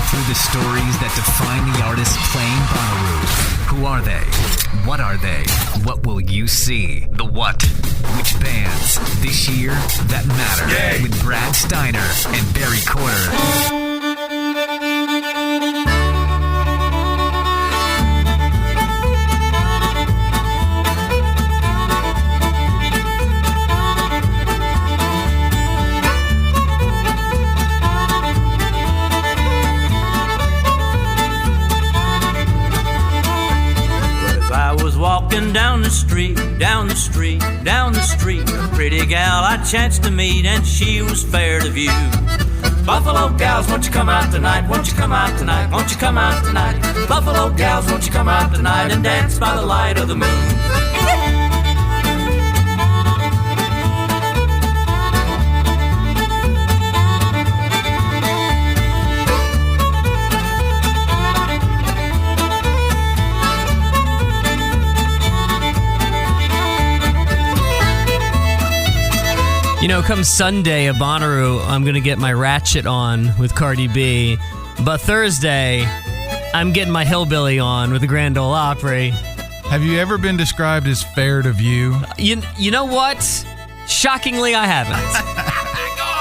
through the stories that define the artists playing Bonnaroo. Who are they? What are they? What will you see? The what? Which bands this year that matter? Yay. With Brad Steiner and Barry Corder. Walking down the street, down the street, down the street, a pretty gal I chanced to meet, and she was fair to view. Buffalo gals, won't you come out tonight? Won't you come out tonight? Won't you come out tonight? Buffalo gals, won't you come out tonight and dance by the light of the moon? You know, come Sunday at Bonnaroo, I'm going to get my ratchet on with Cardi B. But Thursday, I'm getting my hillbilly on with the Grand Ole Opry. Have you ever been described as fair to view? You know what? Shockingly, I haven't.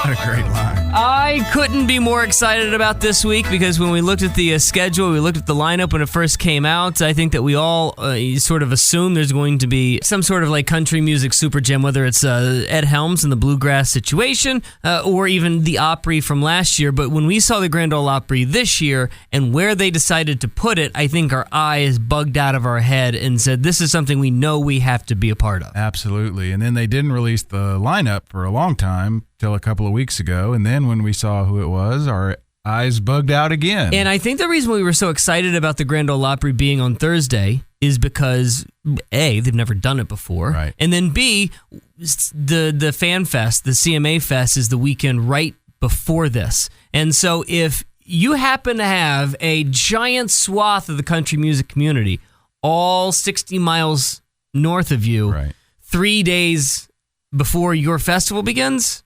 What a great line. I couldn't be more excited about this week because when we looked at the schedule, we looked at the lineup when it first came out. I think that we all sort of assume there's going to be some sort of like country music super gem, whether it's Ed Helms and the Bluegrass Situation or even the Opry from last year. But when we saw the Grand Ole Opry this year and where they decided to put it, I think our eyes bugged out of our head and said, this is something we know we have to be a part of. Absolutely. And then they didn't release the lineup for a long time, till a couple of weeks ago. And then when we saw who it was, our eyes bugged out again. And I think the reason we were so excited about the Grand Ole Opry being on Thursday is because, A, they've never done it before. Right. And then B, the Fan Fest, the CMA Fest is the weekend right before this. And so if you happen to have a giant swath of the country music community, all 60 miles north of you, right, 3 days before your festival begins,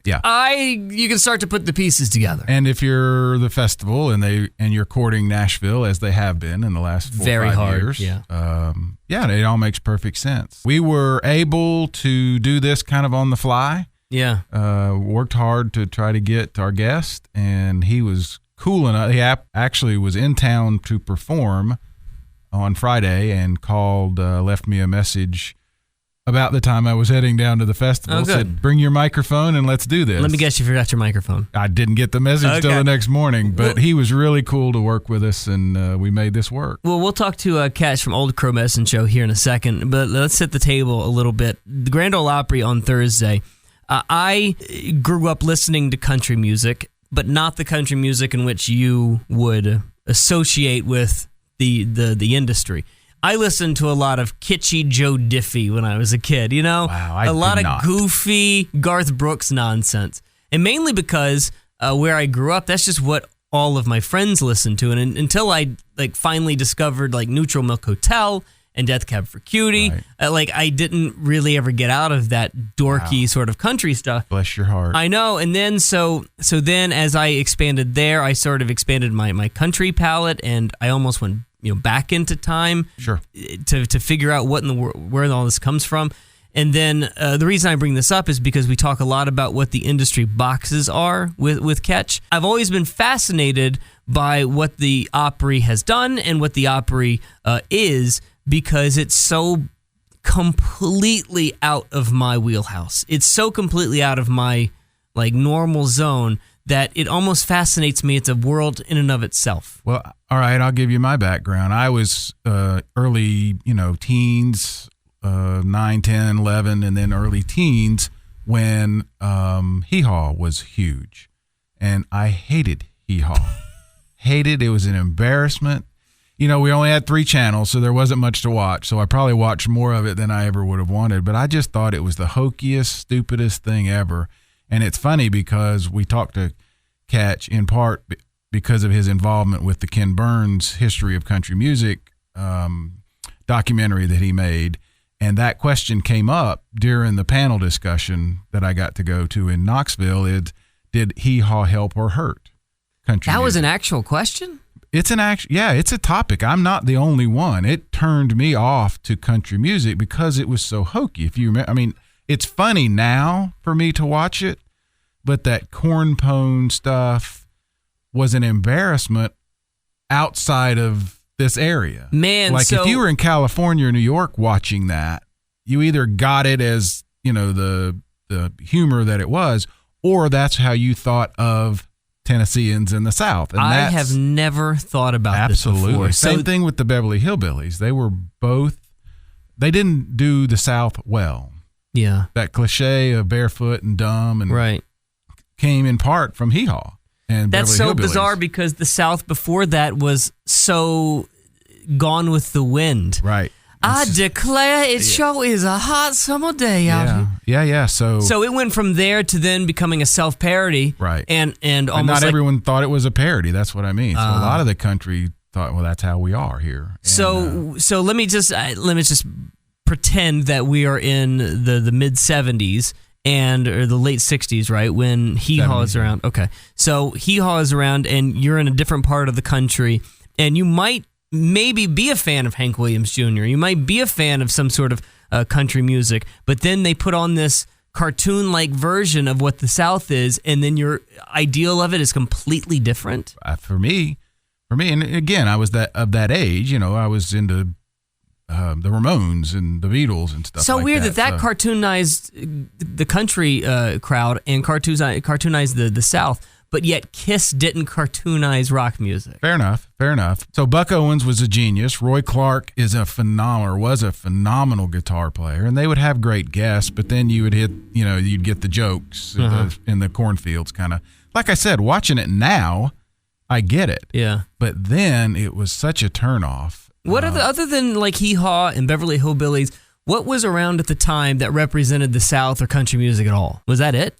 yeah, you can start to put the pieces together. And if you're the festival and you're courting Nashville as they have been in the last 4 or 5 years, it all makes perfect sense. We were able to do this kind of on the fly. Yeah, worked hard to try to get our guest, and he was cool enough. He actually was in town to perform on Friday and called, left me a message about the time I was heading down to the festival. Said, bring your microphone and let's do this. Let me guess, you forgot your microphone. I didn't get the message till the next morning, but he was really cool to work with us, and we made this work. Well, we'll talk to Ketch from Old Crow Medicine Show here in a second, but let's set the table a little bit. The Grand Ole Opry on Thursday. I grew up listening to country music, but not the country music in which you would associate with the industry. I listened to a lot of kitschy Joe Diffie when I was a kid, you know? Wow, a lot of goofy Garth Brooks nonsense. And mainly because where I grew up, that's just what all of my friends listened to. And until I finally discovered Neutral Milk Hotel and Death Cab for Cutie, right, I didn't really ever get out of that dorky sort of country stuff. Bless your heart. I know. And then so then as I expanded there, I sort of expanded my country palette, and I almost went back into time, sure, to figure out what in the where all this comes from. And then the reason I bring this up is because we talk a lot about what the industry boxes are with Ketch. I've always been fascinated by what the Opry has done and what the Opry is, because it's so completely out of my wheelhouse. It's so completely out of my normal zone that it almost fascinates me. It's a world in and of itself. Well, all right, I'll give you my background. I was early, teens, 9, 10, 11, and then early teens when Hee Haw was huge. And I hated Hee Haw. Hated. It was an embarrassment. We only had 3 channels, so there wasn't much to watch. So I probably watched more of it than I ever would have wanted. But I just thought it was the hokiest, stupidest thing ever. And it's funny because we talked to Ketch in part because of his involvement with the Ken Burns History of Country Music documentary that he made. And that question came up during the panel discussion that I got to go to in Knoxville. Did Hee Haw help or hurt country That music. was an actual question? It's it's a topic. I'm not the only one. It turned me off to country music because it was so hokey. If you remember, I mean, it's funny now for me to watch it, but that corn pone stuff was an embarrassment outside of this area. Man, like if you were in California or New York watching that, you either got it as, the humor that it was, or that's how you thought of Tennesseans in the South. And I have never thought about this before. Same thing with the Beverly Hillbillies. They didn't do the South well. Yeah. That cliche of barefoot and dumb and right. came in part from Hee Haw and That's Beverly so Hillbillies. bizarre because the South before that was so gone with the wind. Right. I declare it sure is a hot summer day out here. Yeah. So it went from there to then becoming a self-parody. Right. And not almost everyone thought it was a parody. That's what I mean. So a lot of the country thought, well, that's how we are here. And, so let me just pretend that we are in the mid 70s or the late 60s, right? When Hee Haw is around. Okay. So Hee Haw is around and you're in a different part of the country and you might maybe be a fan of Hank Williams Jr. You might be a fan of some sort of country music, but then they put on this cartoon-like version of what the South is, and then your ideal of it is completely different. For me, and again, I was of that age. I was into the Ramones and the Beatles and stuff. So like weird that that cartoonized the country crowd and cartoonized the South. But yet Kiss didn't cartoonize rock music. Fair enough. So Buck Owens was a genius. Roy Clark was a phenomenal guitar player, and they would have great guests, but then you would you'd get the jokes in the cornfields kind of. Like I said, watching it now, I get it. Yeah. But then it was such a turnoff. What other than like Hee Haw and Beverly Hillbillies, what was around at the time that represented the South or country music at all? Was that it?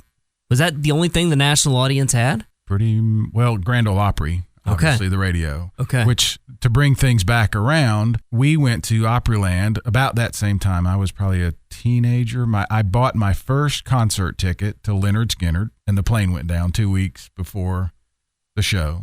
Was that the only thing the national audience had? Pretty well, Grand Ole Opry, obviously the radio. Okay. Which, to bring things back around, we went to Opryland about that same time. I was probably a teenager. I bought my first concert ticket to Lynyrd Skynyrd, and the plane went down 2 weeks before the show.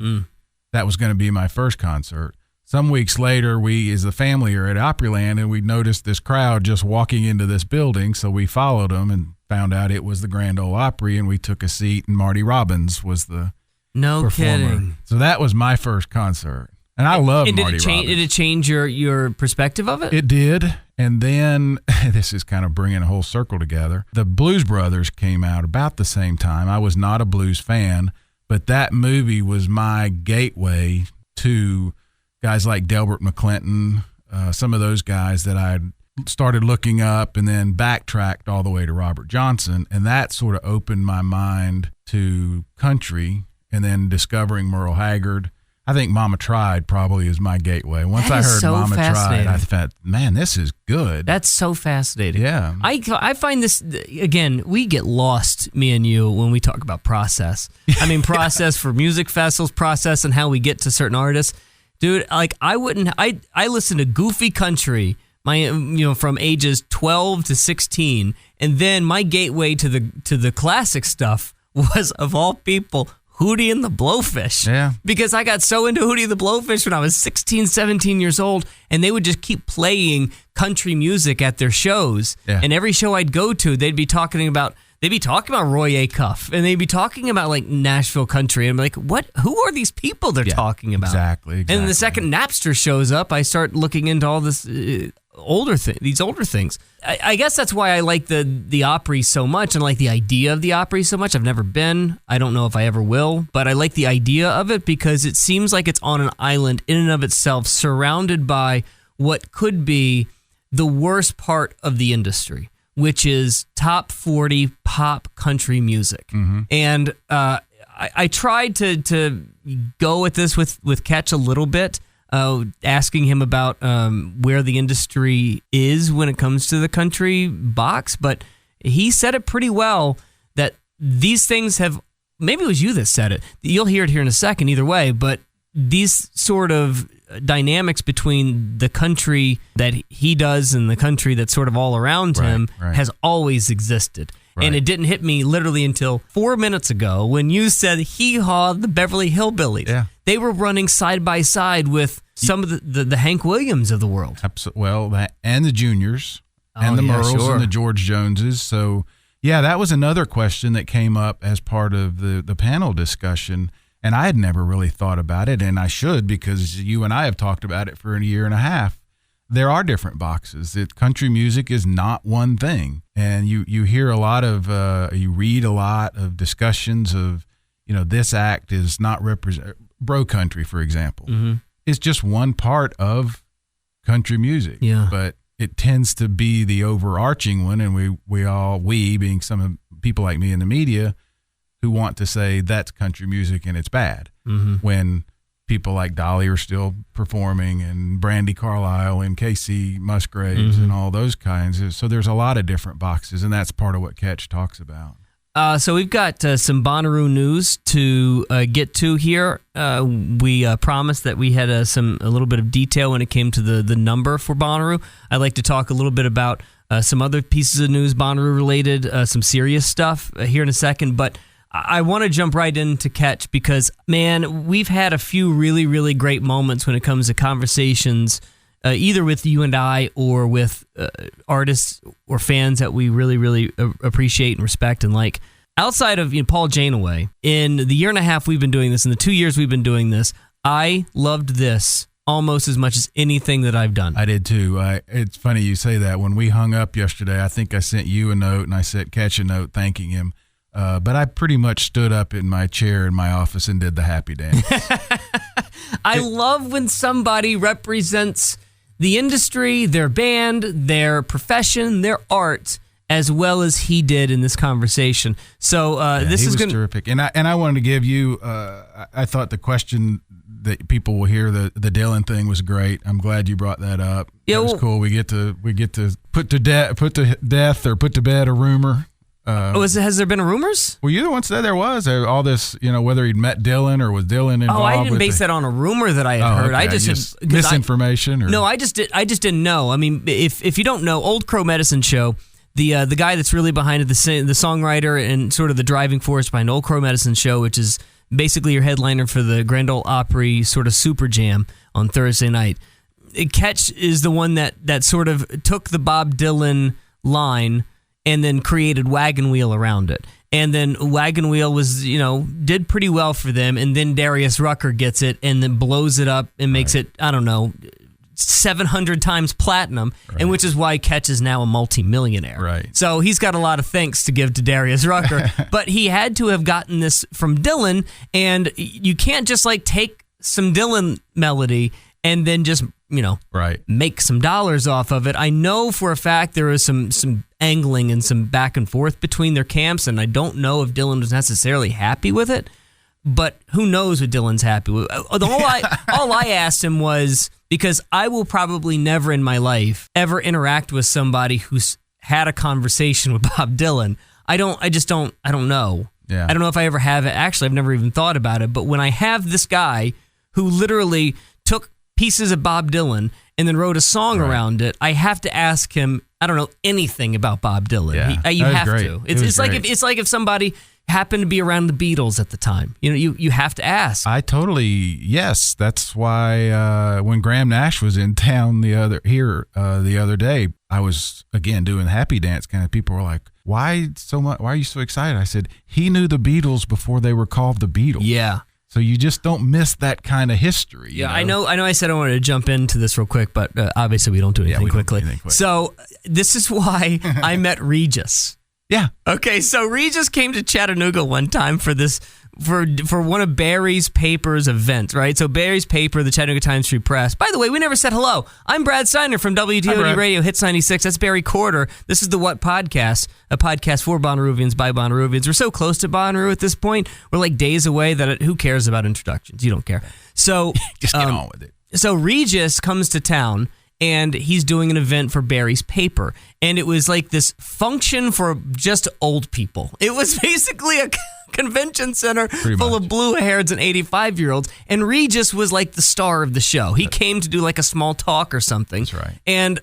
That was going to be my first concert. Some weeks later, we as a family are at Opryland, and we noticed this crowd just walking into this building, so we followed them and found out it was the Grand Ole Opry, and we took a seat, and Marty Robbins was the performer. Kidding. So that was my first concert, and I love Marty Robbins. Did it change your perspective of it? It did, and then this is kind of bringing a whole circle together. The Blues Brothers came out about the same time. I was not a blues fan, but that movie was my gateway to guys like Delbert McClinton, some of those guys that I started looking up and then backtracked all the way to Robert Johnson. And that sort of opened my mind to country and then discovering Merle Haggard. I think Mama Tried probably is my gateway. Once I heard Mama Tried, I thought, man, this is good. That's so fascinating. Yeah. I find this, again, we get lost, me and you, when we talk about process. I mean, process for music festivals, process and how we get to certain artists. Dude, like I listen to goofy country from ages 12 to 16, and then my gateway to the classic stuff was, of all people, Hootie and the Blowfish. Yeah. Because I got so into Hootie and the Blowfish when I was 16, 17 years old, and they would just keep playing country music at their shows. Yeah. And every show I'd go to, they'd be talking about Roy Acuff, and they'd be talking about like Nashville country. And I'm like, what? Who are these people they're talking about? Exactly. And then the second Napster shows up, I start looking into all this these older things. I guess that's why I like the Opry so much and like the idea of the Opry so much. I've never been. I don't know if I ever will, but I like the idea of it because it seems like it's on an island in and of itself, surrounded by what could be the worst part of the industry, which is top 40 pop country music. Mm-hmm. And I tried to go at this with Ketch a little bit, asking him about where the industry is when it comes to the country box, but he said it pretty well that these things have, maybe it was you that said it, you'll hear it here in a second either way, but these sort of dynamics between the country that he does and the country that's sort of all around him has always existed. Right. And it didn't hit me literally until 4 minutes ago when you said Hee Haw, the Beverly Hillbillies. Yeah. They were running side by side with some of the Hank Williams of the world. Well, and the Juniors and the Merles and the George Joneses. So, yeah, that was another question that came up as part of the panel discussion. And I had never really thought about it, and I should, because you and I have talked about it for a year and a half. There are different boxes. Country music is not one thing. And you hear a lot of, you read a lot of discussions of, this act is not represent bro country, for example. Mm-hmm. It's just one part of country music. Yeah. But it tends to be the overarching one, and we being some of people like me in the media who want to say that's country music and it's bad. Mm-hmm. When people like Dolly are still performing, and Brandy Carlisle and Casey Musgraves and all those kinds. So there's a lot of different boxes, and that's part of what Ketch talks about. So we've got some Bonnaroo news to get to here. We promised that we had a little bit of detail when it came to the number for Bonnaroo. I'd like to talk a little bit about some other pieces of news Bonnaroo related, some serious stuff here in a second, but I want to jump right into Ketch because, man, we've had a few really, really great moments when it comes to conversations, either with you and I or with artists or fans that we really, really appreciate and respect and like. Outside of Paul Janaway, in the year and a half we've been doing this, in the 2 years we've been doing this, I loved this almost as much as anything that I've done. I did too. It's funny you say that. When we hung up yesterday, I think I sent you a note and I sent Ketch a note thanking him. But I pretty much stood up in my chair in my office and did the happy dance. I love when somebody represents the industry, their band, their profession, their art, as well as he did in this conversation. So this is terrific. And I wanted to give you. I thought the question that people will hear, the Dylan thing, was great. I'm glad you brought that up. Yeah, it was cool. We get to put to death or put to bed a rumor. Has there been rumors? Well, you the one said there was all this, whether he'd met Dylan or was Dylan involved. Oh, I didn't base that on a rumor that I had heard. Okay. I just misinformation. No, I just didn't know. I mean, if you don't know, Old Crow Medicine Show, the guy that's really behind it, the songwriter and sort of the driving force behind Old Crow Medicine Show, which is basically your headliner for the Grand Ole Opry sort of super jam on Thursday night. Ketch is the one that sort of took the Bob Dylan line and then created Wagon Wheel around it. And then Wagon Wheel was, did pretty well for them. And then Darius Rucker gets it and then blows it up and makes it, 700 times platinum, and which is why Ketch is now a multimillionaire. Right. So he's got a lot of thanks to give to Darius Rucker. But he had to have gotten this from Dylan, and you can't just take some Dylan melody and then just, make some dollars off of it. I know for a fact there was some angling and some back and forth between their camps, and I don't know if Dylan was necessarily happy with it, but who knows what Dylan's happy with. All I asked him was, because I will probably never in my life ever interact with somebody who's had a conversation with Bob Dylan. I don't know. Yeah. I don't know if I ever have it. Actually, I've never even thought about it, but when I have this guy who literally took pieces of Bob Dylan and then wrote a song around it, I have to ask him, I don't know anything about Bob Dylan. Yeah, You have great. to. It's like if somebody happened to be around the Beatles at the time. You have to ask. Yes. That's why when Graham Nash was in town the other day, I was again doing happy dance kind of. People were like, "Why so much? Why are you so excited?" I said, "He knew the Beatles before they were called the Beatles." Yeah. So you just don't miss that kind of history. Yeah, I know. I said I wanted to jump into this real quick, but obviously we don't do anything quickly. So this is why I met Regis. Yeah. Okay, so Regis came to Chattanooga one time for one of Barry's paper's events, right? So Barry's paper, the Chattanooga Times Free Press. By the way, we never said hello. I'm Brad Steiner from WDOD Radio Hits 96. That's Barry Corder. This is the What Podcast, a podcast for Bonnaroovians by Bonnaroovians. We're so close to Bonnaroo at this point. We're like days away that who cares about introductions? You don't care. So just get on with it. So Regis comes to town, and he's doing an event for Barry's paper. And it was like this function for just old people. It was basically a convention center full of blue-hairs and 85-year-olds. And Regis was like the star of the show. He came to do like a small talk or something. That's right. And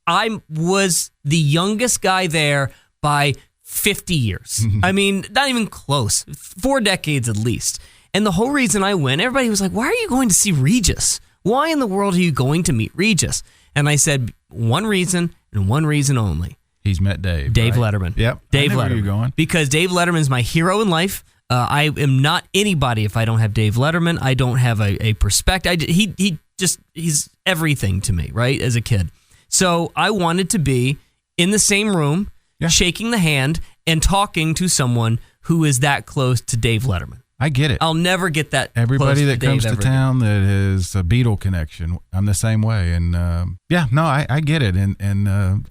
I was the youngest guy there by 50 years. I mean, not even close. 4 decades at least. And the whole reason I went, everybody was like, why are you going to see Regis? Why in the world are you going to meet Regis? And I said, one reason and one reason only. He's met Dave. Dave right? Letterman. Yep. Dave I knew where Letterman. you're going. Because Dave Letterman is my hero in life. I am not anybody if I don't have Dave Letterman. I don't have a perspective. He's everything to me, right, as a kid. So I wanted to be in the same room, shaking the hand, and talking to someone who is that close to Dave Letterman. I get it. I'll never get that. Everybody that comes to Dave town that has a Beatle connection, I'm the same way. And I get it. And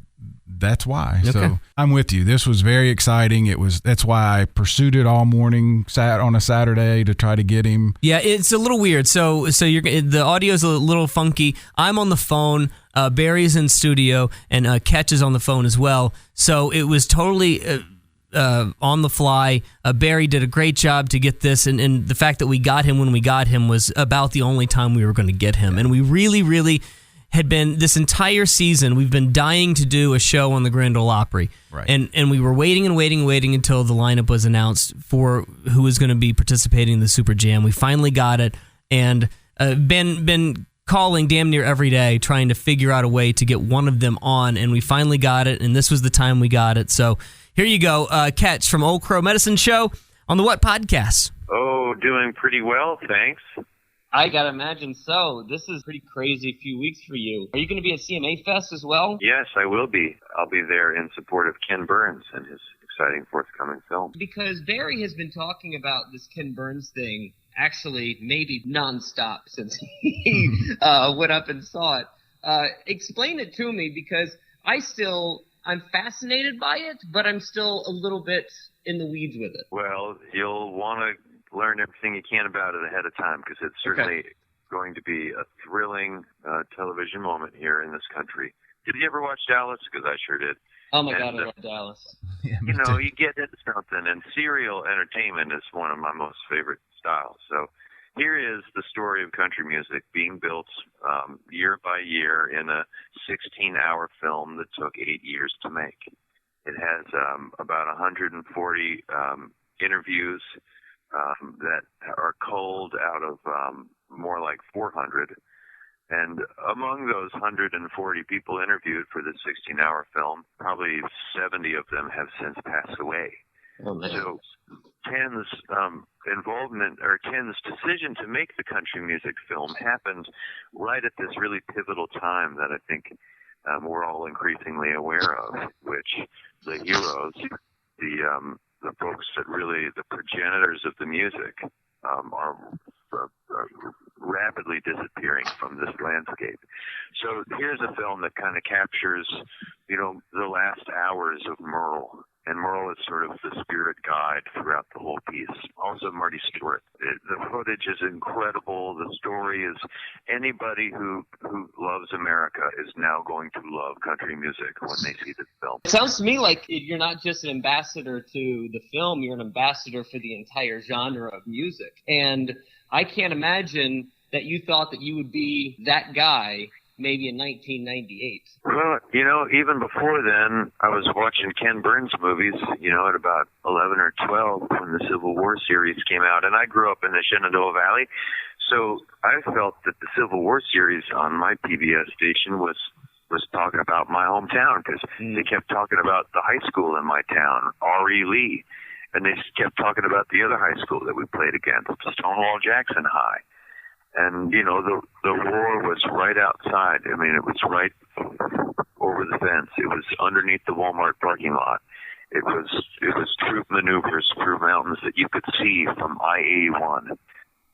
that's why. Okay. So I'm with you. This was very exciting. That's why I pursued it all morning, sat on a Saturday to try to get him. Yeah, it's a little weird. So the audio is a little funky. I'm on the phone. Barry's in studio, and Ketch is on the phone as well. So it was totally on the fly. Barry did a great job to get this, and the fact that we got him when we got him was about the only time we were going to get him. And we really, really had been, this entire season, we've been dying to do a show on the Grand Ole Opry. Right. And we were waiting until the lineup was announced for who was going to be participating in the Super Jam. We finally got it, and been calling damn near every day trying to figure out a way to get one of them on, and we finally got it, and this was the time we got it. So here you go, Ketch from Old Crow Medicine Show on the What Podcast? Oh, doing pretty well, thanks. I gotta imagine so. This is a pretty crazy few weeks for you. Are you going to be at CMA Fest as well? Yes, I will be. I'll be there in support of Ken Burns and his exciting forthcoming film. Because Barry has been talking about this Ken Burns thing, actually maybe nonstop since he went up and saw it. Explain it to me, because I'm fascinated by it, but I'm still a little bit in the weeds with it. Well, you'll want to learn everything you can about it ahead of time, because it's certainly going to be a thrilling television moment here in this country. Did you ever watch Dallas? Because I sure did. Oh my God, I love Dallas. You know, you get into something, and serial entertainment is one of my most favorite styles. So here is the story of country music being built year by year in a 16-hour film that took 8 years to make. It has about 140 interviews that are culled out of more like 400. And among those 140 people interviewed for the 16-hour film, probably 70 of them have since passed away. Oh, man. So Ken's involvement, or Ken's decision to make the country music film happened right at this really pivotal time that I think we're all increasingly aware of, which the heroes, the folks that really, the progenitors of the music, are rapidly disappearing from this landscape. So here's a film that kind of captures, the last hours of Merle. And Merle is sort of the spirit guide throughout the whole piece. Also Marty Stewart. The footage is incredible. The story is, anybody who loves America is now going to love country music when they see this film. It sounds to me like you're not just an ambassador to the film, you're an ambassador for the entire genre of music. And I can't imagine that you thought that you would be that guy maybe in 1998. Well, even before then, I was watching Ken Burns movies, at about 11 or 12 when the Civil War series came out. And I grew up in the Shenandoah Valley, so I felt that the Civil War series on my PBS station was talking about my hometown, because they kept talking about the high school in my town, R.E. Lee. And they kept talking about the other high school that we played against, Stonewall Jackson High. And, the war was right outside. I mean, it was right over the fence. It was underneath the Walmart parking lot. It was troop maneuvers through mountains that you could see from I-81.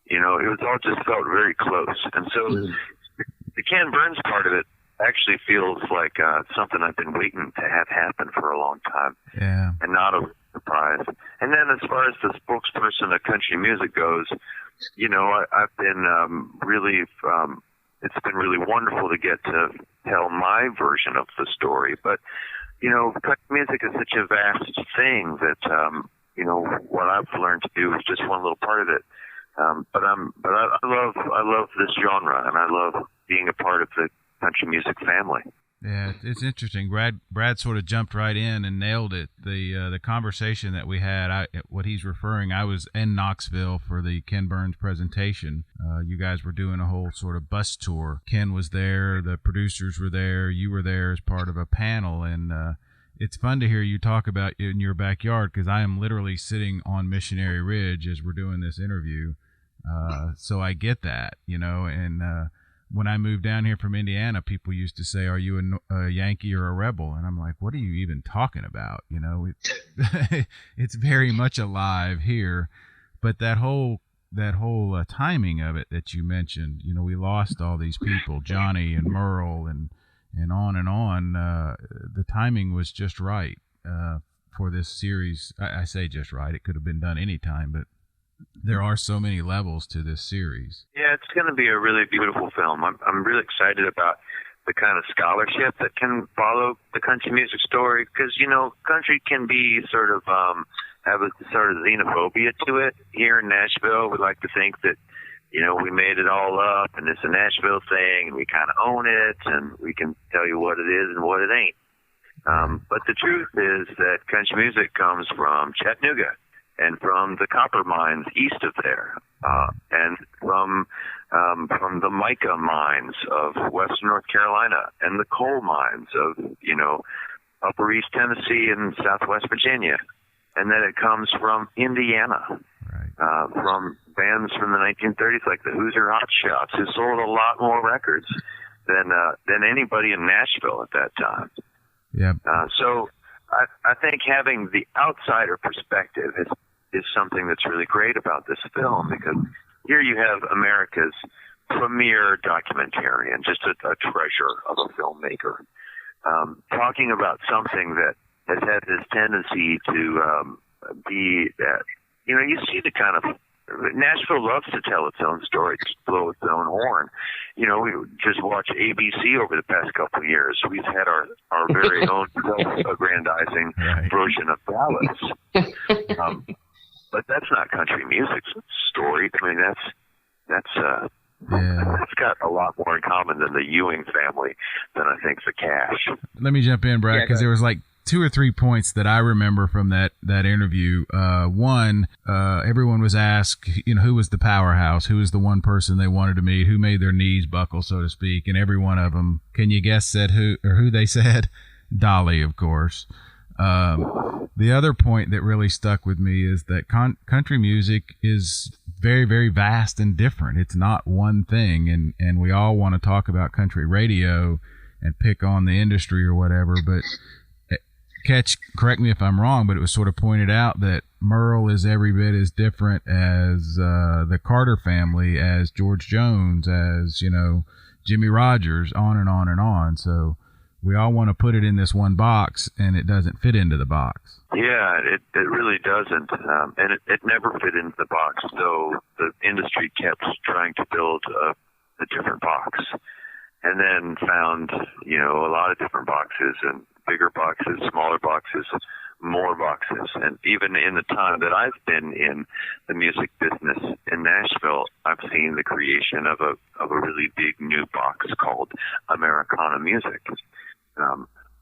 It was all just felt very close. And so the Ken Burns part of it actually feels like something I've been waiting to have happen for a long time. Yeah. And not a surprise. And then as far as the spokesperson of country music goes, I've been really, it's been really wonderful to get to tell my version of the story. But, country music is such a vast thing that, what I've learned to do is just one little part of it. But I love this genre, and I love being a part of the country music family. Yeah, it's interesting. Brad sort of jumped right in and nailed it. The conversation that we had, what he's referring, I was in Knoxville for the Ken Burns presentation. You guys were doing a whole sort of bus tour. Ken was there, the producers were there, you were there as part of a panel, and it's fun to hear you talk about in your backyard, because I am literally sitting on Missionary Ridge as we're doing this interview. So I get that, and when I moved down here from Indiana, people used to say, "Are you a Yankee or a Rebel?" And I'm like, "What are you even talking about?" It's very much alive here. But that whole timing of it that you mentioned, we lost all these people, Johnny and Merle and on and on. The timing was just right for this series. I say just right. It could have been done anytime, but there are so many levels to this series. Yeah, it's going to be a really beautiful film. I'm really excited about the kind of scholarship that can follow the country music story, because country can be sort of have a sort of xenophobia to it. Here in Nashville, we like to think that we made it all up and it's a Nashville thing and we kind of own it and we can tell you what it is and what it ain't. But the truth is that country music comes from Chattanooga and from the copper mines east of there, and from the mica mines of western North Carolina, and the coal mines of upper East Tennessee and southwest Virginia, and then it comes from Indiana, right. From bands from the 1930s like the Hoosier Hot Shots, who sold a lot more records than anybody in Nashville at that time. Yeah. So I think having the outsider perspective is something that's really great about this film, because here you have America's premier documentarian, just a treasure of a filmmaker, talking about something that has had this tendency to be that, you see the kind of, Nashville loves to tell its own story, to blow its own horn. We just watch ABC over the past couple of years. We've had our very own self-aggrandizing version of Dallas. But that's not country music's story. I mean, that's got a lot more in common than the Ewing family than I think the Cash. Let me jump in, Brad, because there was like 2 or 3 points that I remember from that interview. One, everyone was asked, who was the powerhouse? Who was the one person they wanted to meet? Who made their knees buckle, so to speak? And every one of them, can you guess said who they said? Dolly, of course. The other point that really stuck with me is that country music is very, very vast and different. It's not one thing, and we all want to talk about country radio and pick on the industry or whatever, but Ketch, correct me if I'm wrong, but it was sort of pointed out that Merle is every bit as different as the Carter family, as George Jones, as, Jimmy Rogers, on and on and on. So we all want to put it in this one box, and it doesn't fit into the box. Yeah, it really doesn't. And it never fit into the box, though the industry kept trying to build a different box, and then found, a lot of different boxes, and bigger boxes, smaller boxes, more boxes. And even in the time that I've been in the music business in Nashville, I've seen the creation of a really big new box called Americana music.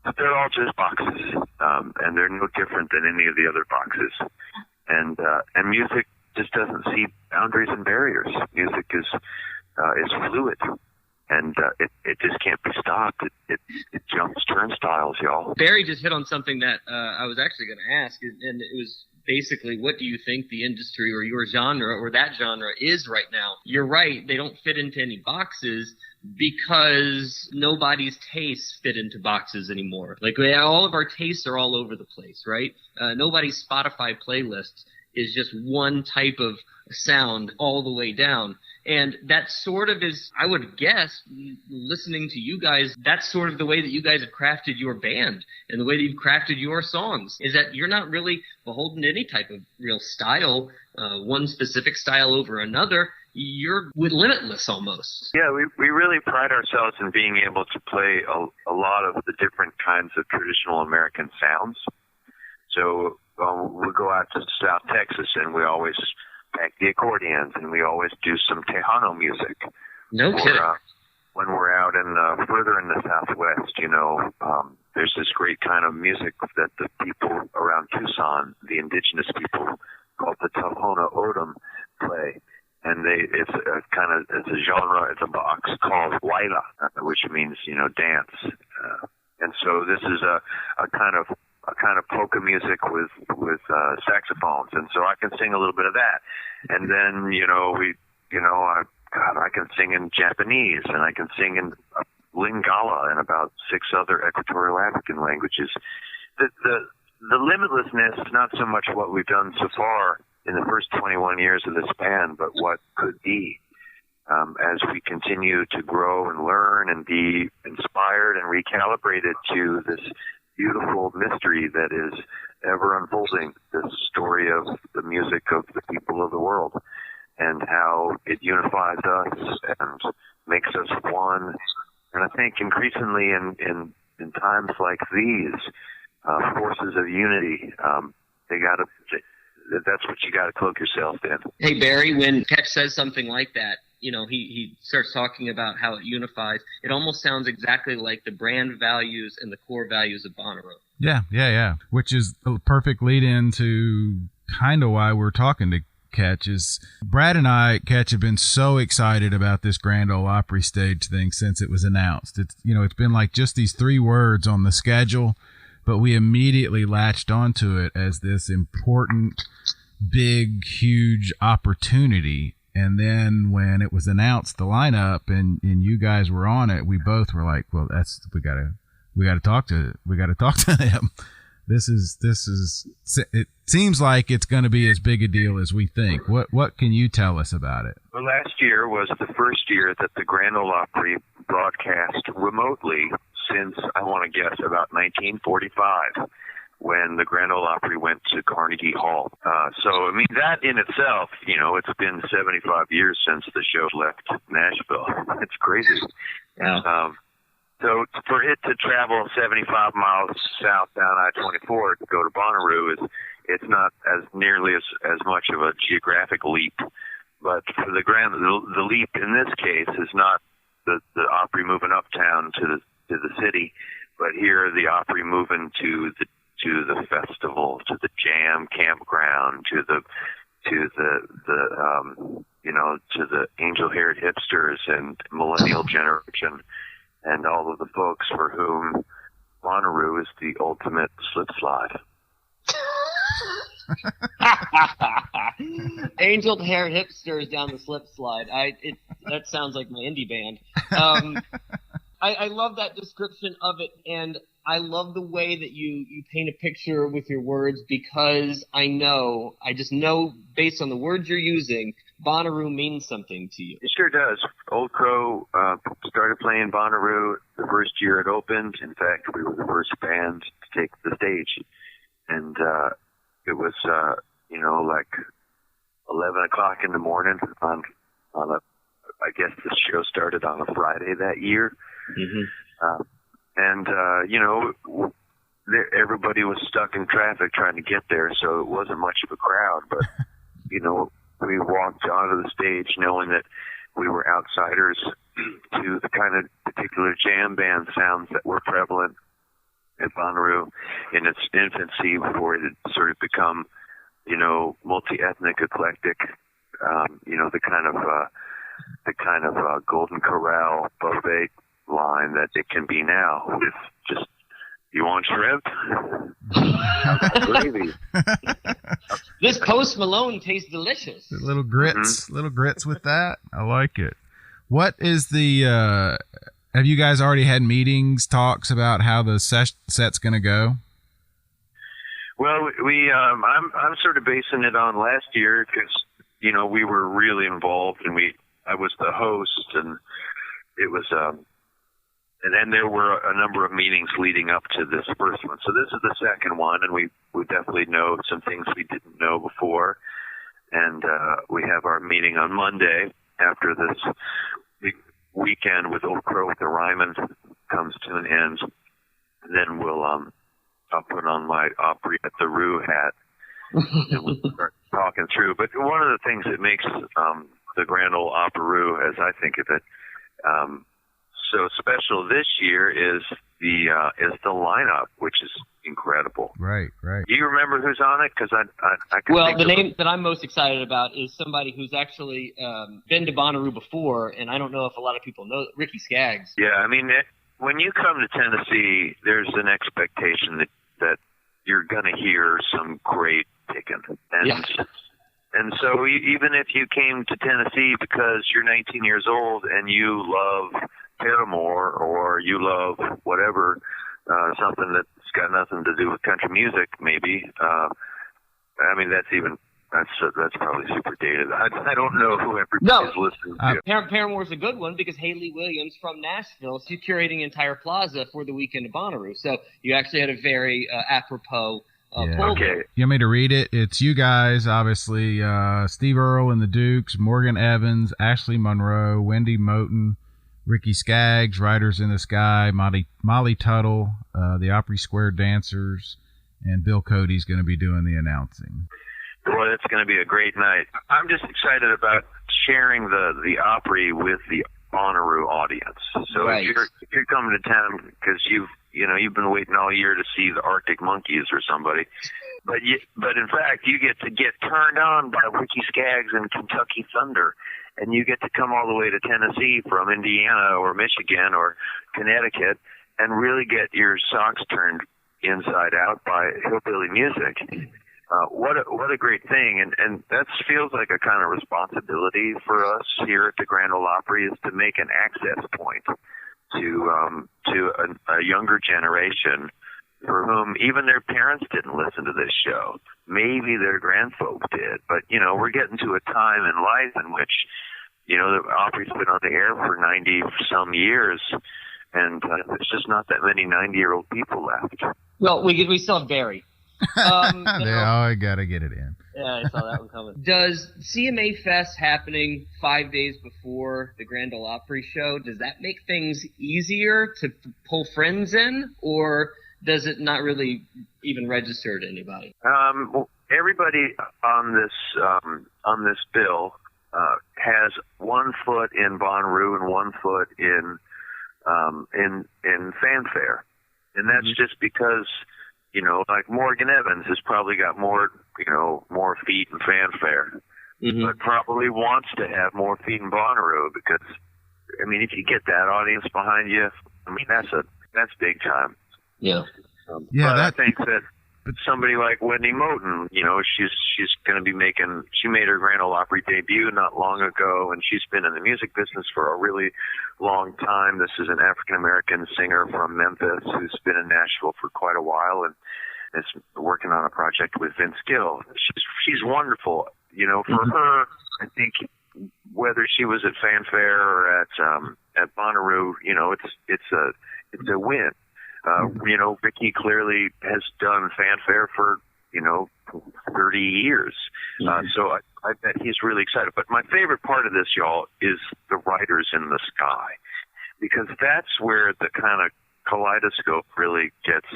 But they're all just boxes, and they're no different than any of the other boxes. And music just doesn't see boundaries and barriers. Music is fluid, and it just can't be stopped. It jumps turnstiles, y'all. Barry just hit on something that I was actually going to ask, and it was basically, what do you think the industry or your genre or that genre is right now? You're right, they don't fit into any boxes because nobody's tastes fit into boxes anymore. Like, all of our tastes are all over the place, right? Nobody's Spotify playlist is just one type of sound all the way down. And that sort of is, I would guess, listening to you guys, that's sort of the way that you guys have crafted your band and the way that you've crafted your songs, is that you're not really beholden to any type of real style, one specific style over another. You're limitless almost. Yeah, we really pride ourselves in being able to play a lot of the different kinds of traditional American sounds. So we'll go out to South Texas and we always pack the accordions, and we always do some Tejano music. No kidding. when we're out in further in the Southwest, there's this great kind of music that the people around Tucson, the indigenous people, called the Tohono O'odham, play. And it's a genre, it's a box called Waila, which means, dance. And so this is a kind of polka music with saxophones. And so I can sing a little bit of that. And then, I can sing in Japanese, and I can sing in Lingala and about 6 other Equatorial African languages. The limitlessness is not so much what we've done so far in the first 21 years of this band, but what could be as we continue to grow and learn and be inspired and recalibrated to this beautiful mystery that is ever unfolding, this story of the music of the people of the world and how it unifies us and makes us one. And I think increasingly in times like these, forces of unity, that's what you got to cloak yourself in. Hey, Barry, when Ketch says something like that, he starts talking about how it unifies. It almost sounds exactly like the brand values and the core values of Bonnaroo. Yeah. Which is a perfect lead into kind of why we're talking to Ketch. Is Brad and I, Ketch, have been so excited about this Grand Ole Opry stage thing since it was announced. It's been like just these 3 words on the schedule, but we immediately latched onto it as this important, big, huge opportunity. And then when it was announced, the lineup, and you guys were on it, we both were like, well, we gotta talk to them. This is it seems like it's going to be as big a deal as we think. What can you tell us about it? Well, last year was the first year that the Grand Ole Opry broadcast remotely since, I want to guess, about 1945, when the Grand Ole Opry went to Carnegie Hall. So, I mean, that in itself, it's been 75 years since the show left Nashville. It's crazy. Yeah. So for it to travel 75 miles south down I-24 to go to Bonnaroo, it's not as nearly as much of a geographic leap. But for the leap in this case is not the Opry moving uptown to the city, but here the Opry moving to the festival, to the jam campground, to the angel-haired hipsters and millennial generation, and all of the folks for whom Bonnaroo is the ultimate slip slide. Angel-haired hipsters down the slip slide. That sounds like my indie band. I love that description of it, and I love the way that you paint a picture with your words, because I just know based on the words you're using, Bonnaroo means something to you. It sure does. Old Crow started playing Bonnaroo the first year it opened. In fact, we were the first band to take the stage. And it was, like 11 o'clock in the morning on I guess the show started on a Friday that year. Mm-hmm. Everybody was stuck in traffic trying to get there, so it wasn't much of a crowd. But, we walked onto the stage knowing that we were outsiders to the kind of particular jam band sounds that were prevalent at Bonnaroo in its infancy before it had sort of become, multi-ethnic, eclectic, the kind of Golden Corral buffet line that it can be now. With just, you want shrimp? Gravy. This Post Malone tastes delicious. Little grits with that. I like it. What is the? Have you guys already had meetings, talks about how the set's going to go? Well, I'm sort of basing it on last year because we were really involved, and I was the host, and it was and then there were a number of meetings leading up to this first one. So this is the second one, and we definitely know some things we didn't know before. And we have our meeting on Monday after this big weekend with Old Crow with the Ryman comes to an end. And then I'll put on my Opry at the Roo hat and we'll start talking through. But one of the things that makes the Grand Ole Opry-Roo, as I think of it, so special this year is the lineup, which is incredible. Right. Do you remember who's on it? Because I could Well, think the of name that I'm most excited about is somebody who's actually been to Bonnaroo before, and I don't know if a lot of people know Ricky Skaggs. Yeah, I mean, when you come to Tennessee, there's an expectation that you're going to hear some great picking. And so even if you came to Tennessee because you're 19 years old and you love Paramore or you love whatever, something that's got nothing to do with country music, maybe. I mean, that's probably super dated. I don't know who everybody's listening to. Paramore's a good one because Haley Williams from Nashville, she's curating entire plaza for the weekend of Bonnaroo. So you actually had a very apropos poll. Okay. You want me to read it? It's you guys, obviously. Steve Earle and the Dukes, Morgan Evans, Ashley Monroe, Wendy Moten, Ricky Skaggs, Riders in the Sky, Molly Tuttle, the Opry Square Dancers, and Bill Cody's going to be doing the announcing. Boy, it's going to be a great night. I'm just excited about sharing the Opry with the Bonnaroo audience. So right. if you're coming to town because you've been waiting all year to see the Arctic Monkeys or somebody, but in fact you get to get turned on by Ricky Skaggs and Kentucky Thunder, and you get to come all the way to Tennessee from Indiana or Michigan or Connecticut and really get your socks turned inside out by hillbilly music. What a great thing, and that feels like a kind of responsibility for us here at the Grand Ole Opry, is to make an access point to a younger generation for whom even their parents didn't listen to this show. Maybe their grandfolks did, but we're getting to a time in life in which the Opry's been on the air for 90 some years, and there's just not that many 90-year-old people left. Well, we still have Barry. I gotta get it in. Yeah, I saw that one coming. Does CMA Fest happening 5 days before the Grand Ole Opry show, does that make things easier to pull friends in, or does it not really even register to anybody? Well, everybody on this bill has 1 foot in Bonnaroo and 1 foot in fanfare, and that's just because. Like Morgan Evans has probably got more feet in fanfare, but probably wants to have more feet in Bonnaroo because, if you get that audience behind you, that's big time. Yeah. But I think that somebody like Wendy Moten, she's going to be she made her Grand Ole Opry debut not long ago, and she's been in the music business for a really long time. This is an African-American singer from Memphis who's been in Nashville for quite a while and is working on a project with Vince Gill. She's wonderful. For her, I think whether she was at Fanfare or at Bonnaroo, it's a win. Ricky clearly has done fanfare for 30 years, so I bet he's really excited. But my favorite part of this, y'all, is the Riders in the Sky, because that's where the kind of kaleidoscope really gets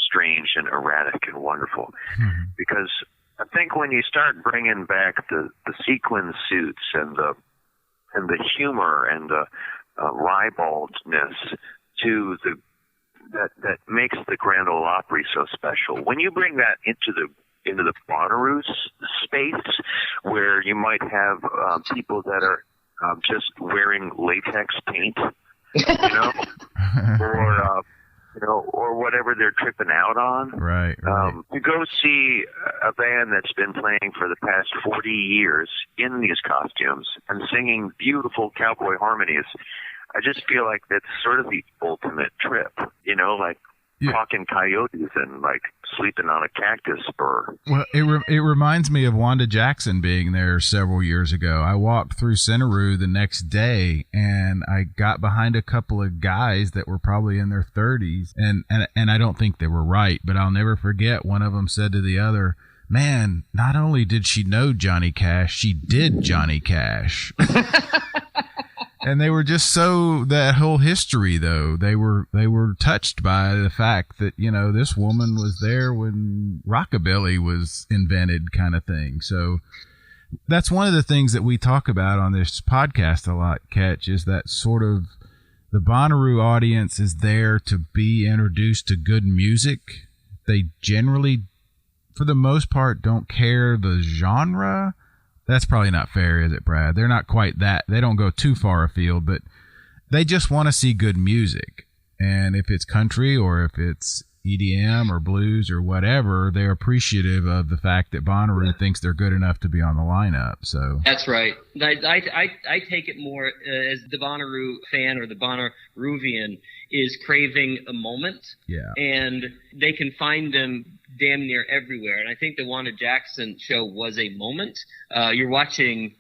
strange and erratic and wildful. Because I think when you start bringing back the sequin suits and the humor and the ribaldness to that makes the Grand Ole Opry so special. When you bring that into the Bonnaroo space, where you might have people that are just wearing latex paint, or whatever they're tripping out on. Right. To go see a band that's been playing for the past 40 years in these costumes and singing beautiful cowboy harmonies, I just feel like that's sort of the ultimate trip, talking coyotes and like sleeping on a cactus spur. Well, it reminds me of Wanda Jackson being there several years ago. I walked through Bonnaroo the next day and I got behind a couple of guys that were probably in their 30s, and I don't think they were right, but I'll never forget one of them said to the other, "Man, not only did she know Johnny Cash, she did Johnny Cash." And they were just that whole history, though, they were touched by the fact that, this woman was there when rockabilly was invented, kind of thing. So That's one of the things that we talk about on this podcast a lot, Ketch, is that sort of the Bonnaroo audience is there to be introduced to good music. They generally, for the most part, don't care the genre. That's probably not fair, is it, Brad? They're not quite that. They don't go too far afield, but they just want to see good music. And if it's country or if it's EDM or blues or whatever, they're appreciative of the fact that Bonnaroo thinks they're good enough to be on the lineup. So that's right. I take it more as the Bonnaroo fan or the Bonnaroovian is craving a moment. Yeah. And they can find them damn near everywhere. And I think the Wanda Jackson show was a moment. You're watching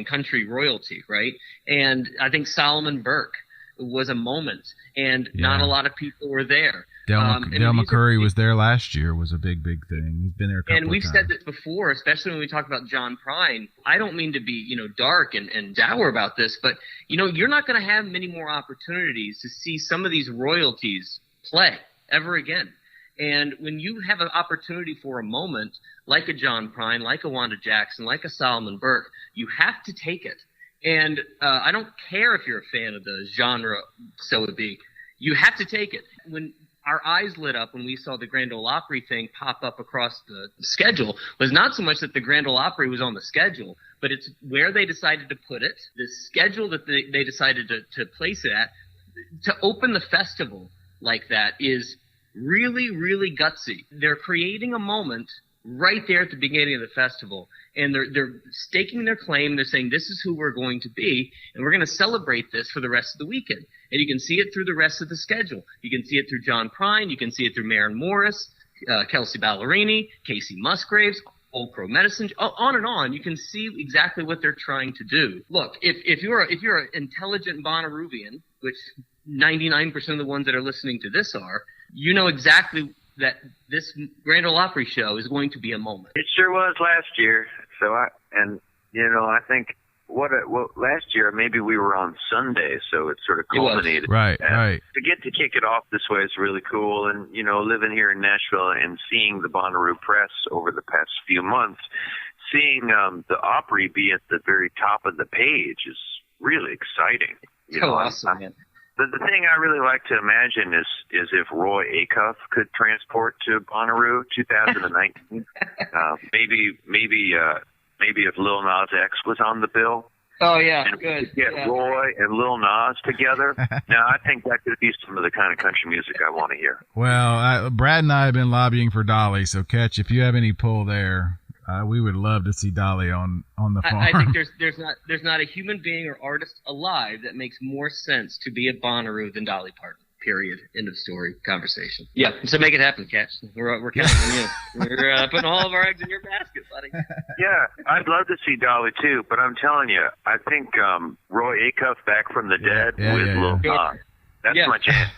country royalty, right? And I think Solomon Burke was a moment, and not a lot of people were there. Del McCurry was there last year, was a big thing. He's been there a couple of times. And we've said this before, especially when we talk about John Prine. I don't mean to be, dark and dour about this, but, you're not going to have many more opportunities to see some of these royalties play ever again. And when you have an opportunity for a moment, like a John Prine, like a Wanda Jackson, like a Solomon Burke, you have to take it. And I don't care if you're a fan of the genre, so it be. You have to take it. When our eyes lit up when we saw the Grand Ole Opry thing pop up across the schedule was not so much that the Grand Ole Opry was on the schedule, but it's where they decided to put it, the schedule that they decided to place it at. To open the festival like that is really, really gutsy. They're creating a moment right there at the beginning of the festival, and they're staking their claim. They're saying this is who we're going to be, and we're going to celebrate this for the rest of the weekend. And you can see it through the rest of the schedule. You can see it through John Prine. You can see it through Maren Morris, Kelsey Ballerini, Casey Musgraves, Old Crow Medicine, on and on. You can see exactly what they're trying to do. Look, if you're an intelligent Bonnaroovian, which 99% of the ones that are listening to this are, you know exactly that this Grand Ole Opry show is going to be a moment. It sure was last year. So I think last year maybe we were on Sunday, so it sort of culminated. Right. To get to kick it off this way is really cool. And living here in Nashville and seeing the Bonnaroo press over the past few months, seeing the Opry be at the very top of the page is really exciting. Awesome, man. The thing I really like to imagine is if Roy Acuff could transport to Bonnaroo 2019. Maybe if Lil Nas X was on the bill. Oh yeah, and good. Get Roy and Lil Nas together. Now I think that could be some of the kind of country music I want to hear. Well, Brad and I have been lobbying for Dolly, so Ketch, if you have any pull there, we would love to see Dolly on the farm. I think there's not a human being or artist alive that makes more sense to be at Bonnaroo than Dolly Parton. Period. End of story. Conversation. Yeah. So make it happen, Ketch. We're counting on you. We're putting all of our eggs in your basket, buddy. Yeah, I'd love to see Dolly too, but I'm telling you, I think Roy Acuff back from the dead with Lil Nas. That's my chance.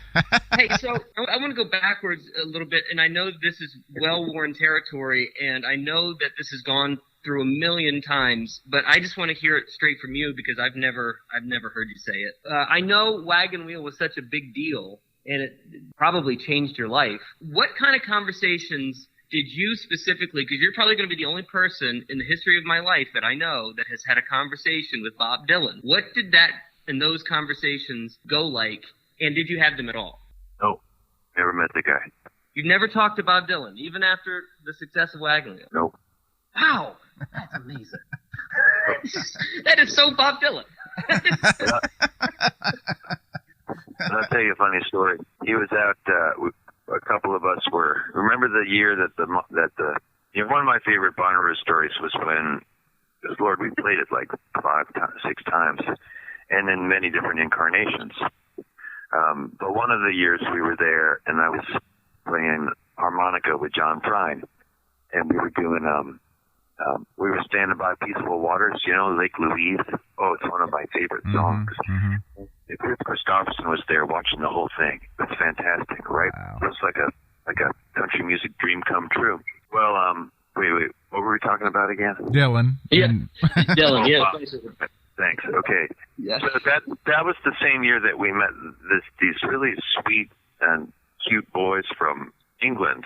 Hey, so I want to go backwards a little bit, and I know this is well-worn territory, and I know that this has gone through a million times, but I just want to hear it straight from you because I've never heard you say it. I know Wagon Wheel was such a big deal, and it probably changed your life. What kind of conversations did you specifically, because you're probably going to be the only person in the history of my life that I know that has had a conversation with Bob Dylan. What did that and those conversations go like, and did you have them at all? No, never met the guy. You've never talked to Bob Dylan, even after the success of Wagon Wheel? Nope. Wow, that's amazing. That is so Bob Dylan. I'll tell you a funny story. He was out. A couple of us were. Remember the year that one of my favorite Bonnaroo stories was when, Lord, we played it like 6 times, and in many different incarnations. But one of the years we were there, and I was playing harmonica with John Prine, and we were doing we were standing by Peaceful Waters, Lake Louise. Oh, it's one of my favorite songs. Mm-hmm. Chris Christopherson was there watching the whole thing. It's fantastic, right? Wow. It was like a country music dream come true. Well, wait, what were we talking about again? Dylan. Yeah, Dylan. Yeah. Thanks. Okay. Yes. So that was the same year that we met these really sweet and cute boys from England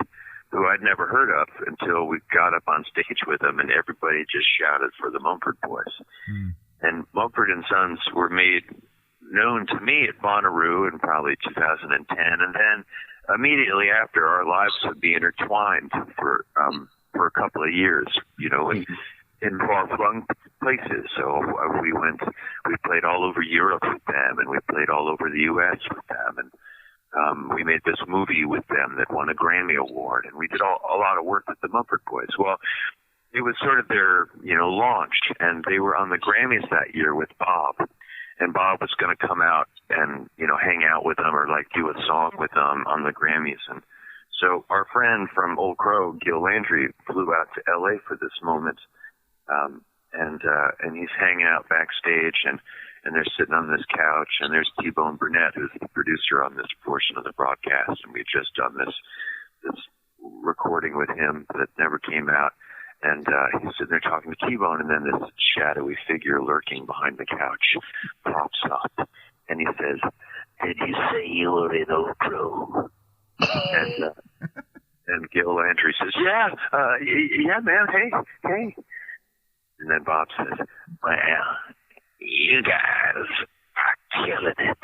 who I'd never heard of until we got up on stage with them, and everybody just shouted for the Mumford Boys. And Mumford and Sons were made known to me at Bonnaroo in probably 2010, and then immediately after, our lives would be intertwined for a couple of years, you know, in far-flung places. So we played all over Europe with them, and we played all over the U.S. with them, and we made this movie with them that won a Grammy Award, and we did a lot of work with the Mumford Boys. Well, it was sort of their, you know, launch, and they were on the Grammys that year with Bob, and Bob was going to come out and, you know, hang out with them or like do a song with them on the Grammys. And so our friend from Old Crow, Gil Landry, flew out to L.A. for this moment, and he's hanging out backstage, and they're sitting on this couch, and there's T-Bone Burnett, who's the producer on this portion of the broadcast, and we had just done this recording with him that never came out, and he's sitting there talking to T-Bone, and then this shadowy figure lurking behind the couch pops up, and he says, "Did you say you were in Old Crow?" And Gil Landry says, yeah, man, hey. And then Bob says, "Well, you guys are killing it."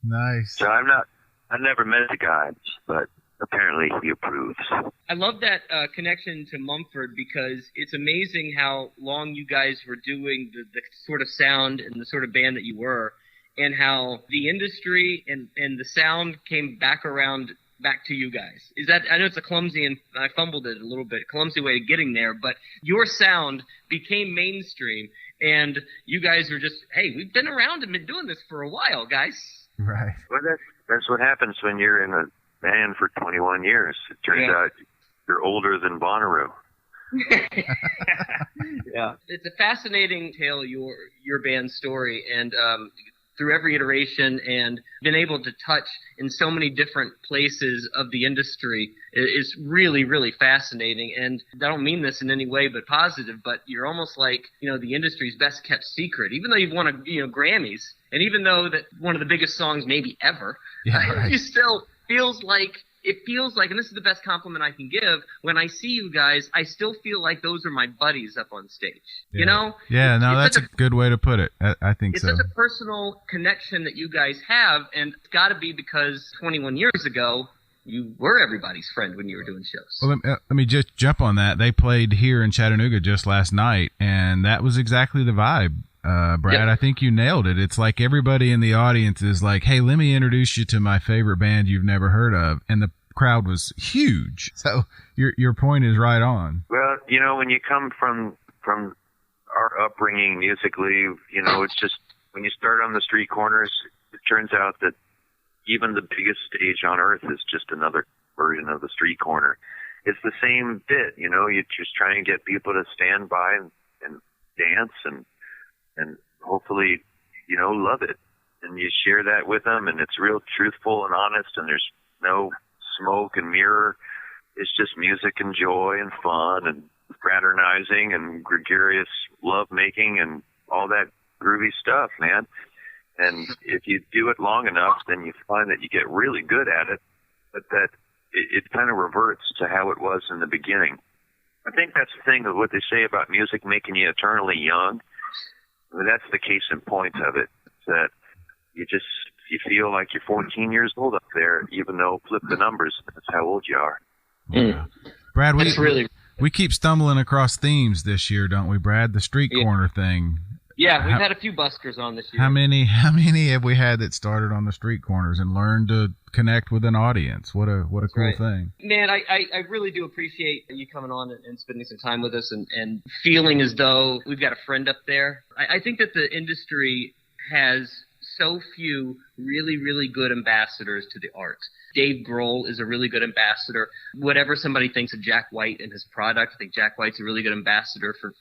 Nice. So I've never met the guy, but apparently he approves. I love that connection to Mumford, because it's amazing how long you guys were doing the sort of sound and the sort of band that you were, and how the industry and the sound came back to you guys. Is that, I know it's a clumsy, and I fumbled it a little bit, clumsy way of getting there, but your sound became mainstream, and you guys were just, hey, we've been around and been doing this for a while, guys. Right. Well, that's what happens when you're in a band for 21 years. It turns out you're older than Bonnaroo. Yeah. It's a fascinating tale, your band's story, and through every iteration, and been able to touch in so many different places of the industry is really, really fascinating. And I don't mean this in any way but positive, but you're almost like, you know, the industry's best kept secret, even though you've won Grammys, and even though that one of the biggest songs maybe ever, you still feels like, and this is the best compliment I can give, when I see you guys, I still feel like those are my buddies up on stage. Yeah. You know? Yeah, no, that's a good way to put it. I think it's so. It's such a personal connection that you guys have, and it's got to be because 21 years ago, you were everybody's friend when you were doing shows. Well, let me just jump on that. They played here in Chattanooga just last night, and that was exactly the vibe. Brad, yep. I think you nailed it. It's like everybody in the audience is like, hey, let me introduce you to my favorite band you've never heard of. And the crowd was huge. So your point is right on. Well, you know, when you come from our upbringing musically, you know, it's just when you start on the street corners, it turns out that even the biggest stage on earth is just another version of the street corner. It's the same bit, you know, you just try and get people to stand by and dance and hopefully, you know, love it. And you share that with them, and it's real truthful and honest, and there's no smoke and mirror. It's just music and joy and fun and fraternizing and gregarious love-making and all that groovy stuff, man. And if you do it long enough, then you find that you get really good at it, but that it kind of reverts to how it was in the beginning. I think that's the thing of what they say about music making you eternally young. I mean, that's the case in point of it, that you feel like you're 14 years old up there, even though flip the numbers, that's how old you are. Wow. Brad, we keep stumbling across themes this year, don't we, Brad? The street corner thing. Yeah, we've had a few buskers on this year. How many have we had that started on the street corners and learned to connect with an audience? What a cool thing. Man, I really do appreciate you coming on and spending some time with us and feeling as though we've got a friend up there. I think that the industry has so few really, really good ambassadors to the art. Dave Grohl is a really good ambassador. Whatever somebody thinks of Jack White and his product, I think Jack White's a really good ambassador for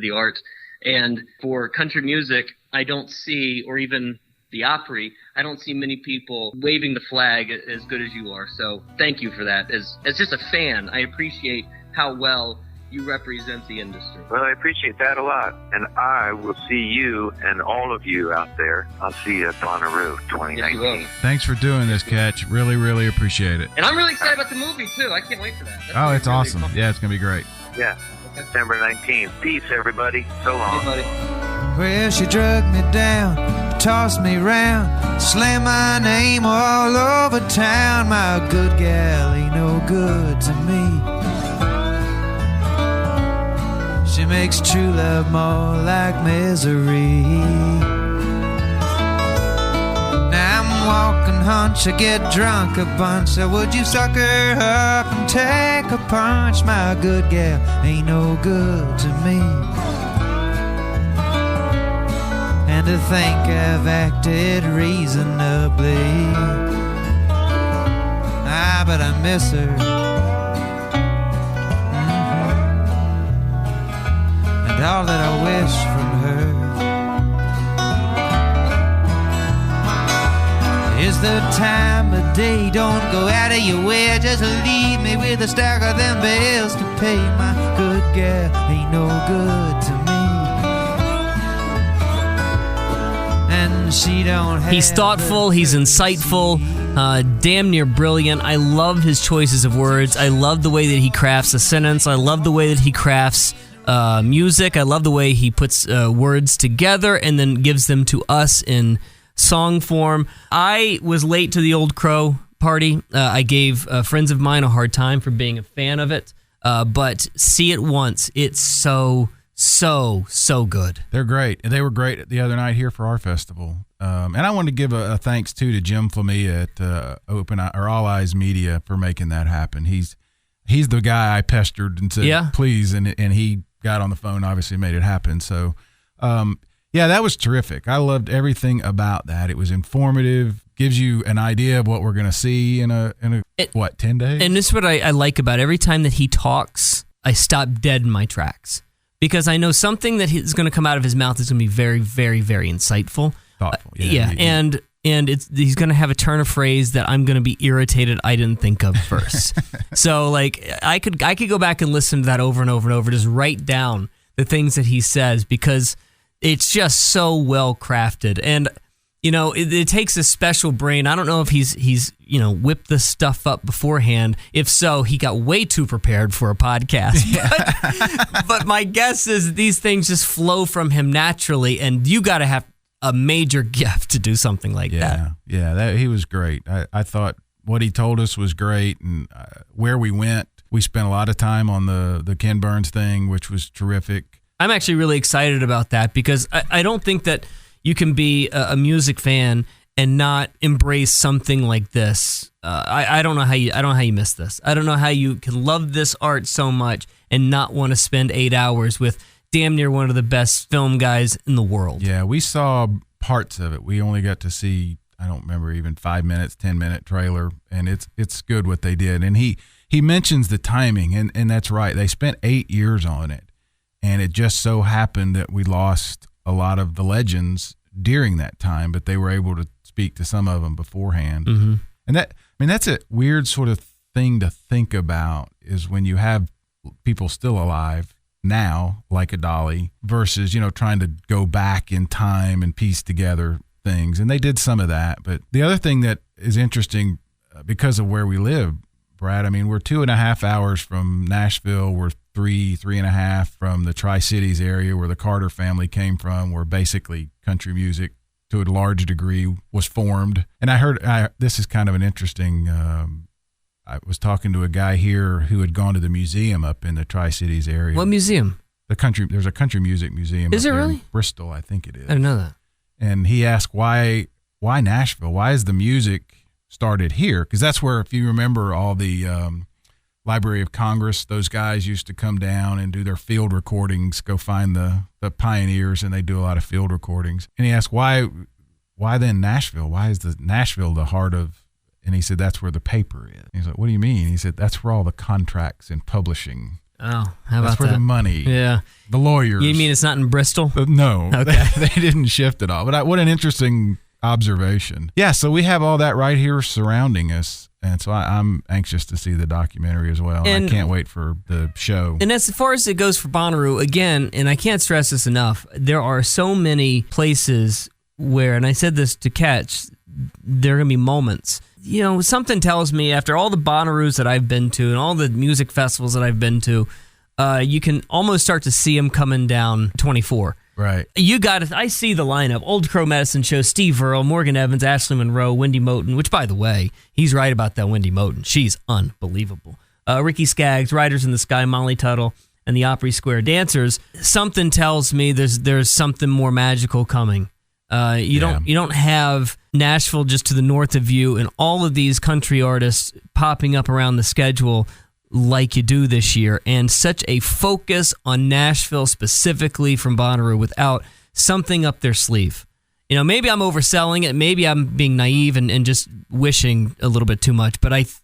the art. And for country music, I don't see, or even the Opry, I don't see many people waving the flag as good as you are. So thank you for that. As just a fan, I appreciate how well you represent the industry. Well, I appreciate that a lot. And I will see you and all of you out there. I'll see you at Bonnaroo 2019. Yes, you will. Thanks for doing this, Ketch. Really, really appreciate it. And I'm really excited about the movie, too. I can't wait for that. Oh, it's really awesome. fun. Yeah, it's going to be great. Yeah, September 19th. Peace, everybody. So long. Hey, buddy. Well, she drug me down, tossed me round, slammed my name all over town. My good gal ain't no good to me. She makes true love more like misery. Now I'm walking hunch, I get drunk a bunch. So would you suck her up and take a punch? My good gal ain't no good to me. And to think I've acted reasonably. But I miss her. And all that I wish from her is the time of day. Don't go out of your way, just leave me with a stack of them bills to pay. My good gal ain't no good to me. And she don't have. He's thoughtful, he's insightful, damn near brilliant. I love his choices of words. I love the way that he crafts a sentence. I love the way that he crafts music. I love the way he puts words together and then gives them to us in song form. I was late to the Old Crow party. I gave friends of mine a hard time for being a fan of it, but see it once. It's so good. They're great. They were great the other night here for our festival. And I want to give a thanks too to Jim Flamia at All Eyes Media for making that happen. He's the guy I pestered and said, please, and he got on the phone, obviously made it happen. So, that was terrific. I loved everything about that. It was informative, gives you an idea of what we're going to see in 10 days? And this is what I like about it. Every time that he talks, I stop dead in my tracks because I know something that is going to come out of his mouth is going to be very, very, very insightful. Thoughtful. And he's going to have a turn of phrase that I'm going to be irritated I didn't think of first. So like I could go back and listen to that over and over and over, just write down the things that he says because it's just so well crafted. And it takes a special brain. I don't know if he's whipped this stuff up beforehand. If so, he got way too prepared for a podcast. But my guess is these things just flow from him naturally, and you got to have a major gift to do something like that. Yeah, he was great. I thought what he told us was great, and where we went, we spent a lot of time on the Ken Burns thing, which was terrific. I'm actually really excited about that because I don't think that you can be a music fan and not embrace something like this. I don't know how you miss this. I don't know how you can love this art so much and not want to spend 8 hours with damn near one of the best film guys in the world. Yeah, we saw parts of it. We only got to see, I don't remember, even 5 minutes, 10-minute trailer, and it's good what they did. And he mentions the timing, and that's right. They spent 8 years on it, and it just so happened that we lost a lot of the legends during that time, but they were able to speak to some of them beforehand. Mm-hmm. And that's a weird sort of thing to think about is when you have people still alive now, like a Dolly, versus, trying to go back in time and piece together things. And they did some of that. But the other thing that is interesting because of where we live, Brad, we're 2.5 hours from Nashville. We're 3.5 from the Tri-Cities area where the Carter family came from, where basically country music to a large degree was formed. And I heard, this is kind of an interesting, I was talking to a guy here who had gone to the museum up in the Tri-Cities area. What museum? There's a country music museum. Is up it there really? In Bristol, I think it is. I didn't know that. And he asked, why Nashville? Why is the music started here? Because that's where, if you remember, all the Library of Congress, those guys used to come down and do their field recordings, go find the pioneers, and they do a lot of field recordings. And he asked, why then Nashville? Why is Nashville the heart of? And he said, that's where the paper is. He's like, what do you mean? He said, that's where all the contracts and publishing. Oh, how about that? That's where the money. Yeah. The lawyers. You mean it's not in Bristol? No. Okay. They didn't shift at all. But what an interesting observation. Yeah, so we have all that right here surrounding us. And so I'm anxious to see the documentary as well. And I can't wait for the show. And as far as it goes for Bonnaroo, again, and I can't stress this enough, there are so many places where, and I said this to Ketch, there are going to be moments. You know, something tells me after all the Bonnaroos that I've been to and all the music festivals that I've been to, you can almost start to see them coming down 24. Right. You got it. I see the lineup. Old Crow Medicine Show, Steve Earle, Morgan Evans, Ashley Monroe, Wendy Moten, which, by the way, he's right about that Wendy Moten. She's unbelievable. Ricky Skaggs, Riders in the Sky, Molly Tuttle, and the Opry Square Dancers. Something tells me there's something more magical coming. You don't have Nashville just to the north of you and all of these country artists popping up around the schedule like you do this year, and such a focus on Nashville specifically from Bonnaroo without something up their sleeve. You know, maybe I'm overselling it, maybe I'm being naive and just wishing a little bit too much, but I've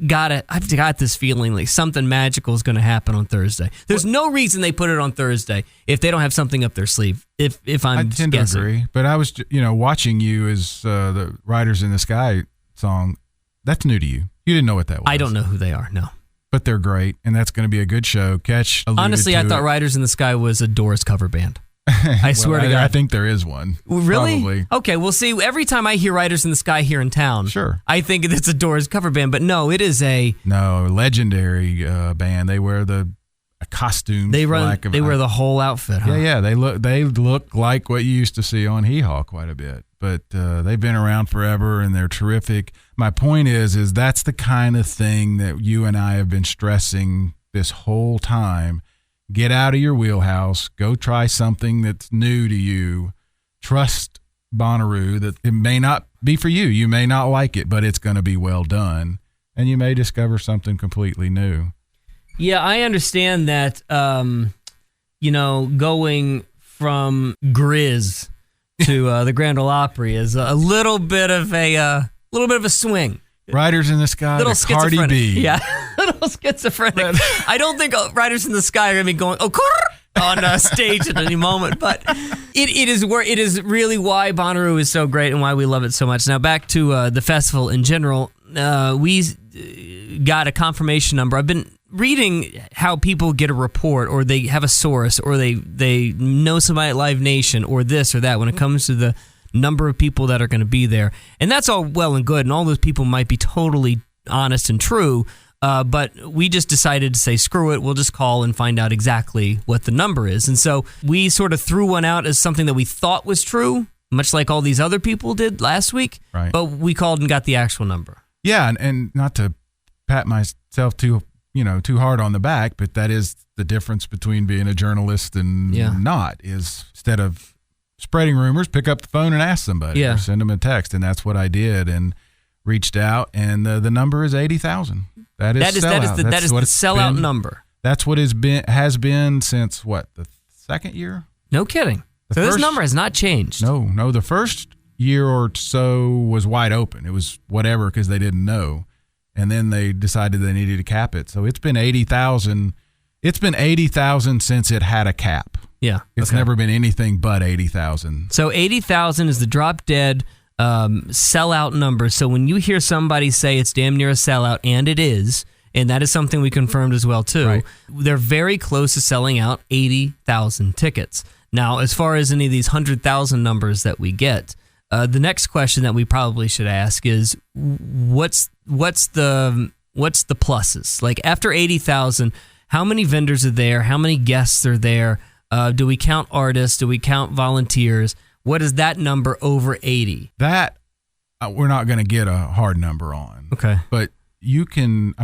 got this feeling like something magical is going to happen on Thursday. There's no reason they put it on Thursday if they don't have something up their sleeve, if I'm I tend guessing. to agree, but I was, watching you as the Riders in the Sky song. That's new to you. You didn't know what that was. I don't know who they are, no. But they're great, and that's going to be a good show. Ketch alluded Honestly, I to thought it. Riders in the Sky was a Doors cover band. I swear to God. I think there is one. Really? Probably. Okay, well, see, every time I hear Riders in the Sky here in town, Sure. I think it's a Doors cover band, but no, it is a legendary band. They wear the costumes. They wear the whole outfit, huh? Yeah. They look like what you used to see on Hee Haw quite a bit. But they've been around forever, and they're terrific. My point is that's the kind of thing that you and I have been stressing this whole time. Get out of your wheelhouse. Go try something that's new to you. Trust Bonnaroo that it may not be for you. You may not like it, but it's going to be well done, and you may discover something completely new. Yeah, I understand that, going from Grizz to the Grand Ole Opry is a little bit of a swing. Riders in the Sky, Little the Cardi schizophrenic. B. Yeah, little schizophrenic. I don't think Riders in the Sky are going to be going on stage at any moment, but it is really why Bonnaroo is so great and why we love it so much. Now back to the festival in general. We got a confirmation number. I've been reading how people get a report, or they have a source, or they know somebody at Live Nation, or this or that when it comes to the number of people that are going to be there. And that's all well and good, and all those people might be totally honest and true, but we just decided to say, screw it, we'll just call and find out exactly what the number is. And so we sort of threw one out as something that we thought was true, much like all these other people did last week, right. But we called and got the actual number. Yeah, and not to pat myself too hard on the back, but that is the difference between being a journalist and not, is instead of spreading rumors, pick up the phone and ask somebody, or send them a text, and that's what I did, and reached out, and the number is 80,000. That is the sellout number. That's what has been since what, the second year? No kidding. This number has not changed. No. The first year or so was wide open. It was whatever because they didn't know, and then they decided they needed to cap it. So it's been 80,000. It's been 80,000 since it had a cap. Yeah. It's never been anything but 80,000. So 80,000 is the drop dead sellout number. So when you hear somebody say it's damn near a sellout, and it is, and that is something we confirmed as well too, right. They're very close to selling out 80,000 tickets. Now, as far as any of these 100,000 numbers that we get, the next question that we probably should ask is what's the pluses? Like after 80,000, how many vendors are there? How many guests are there? Do we count artists? Do we count volunteers? What is that number over 80? That we're not going to get a hard number on. Okay. But you can,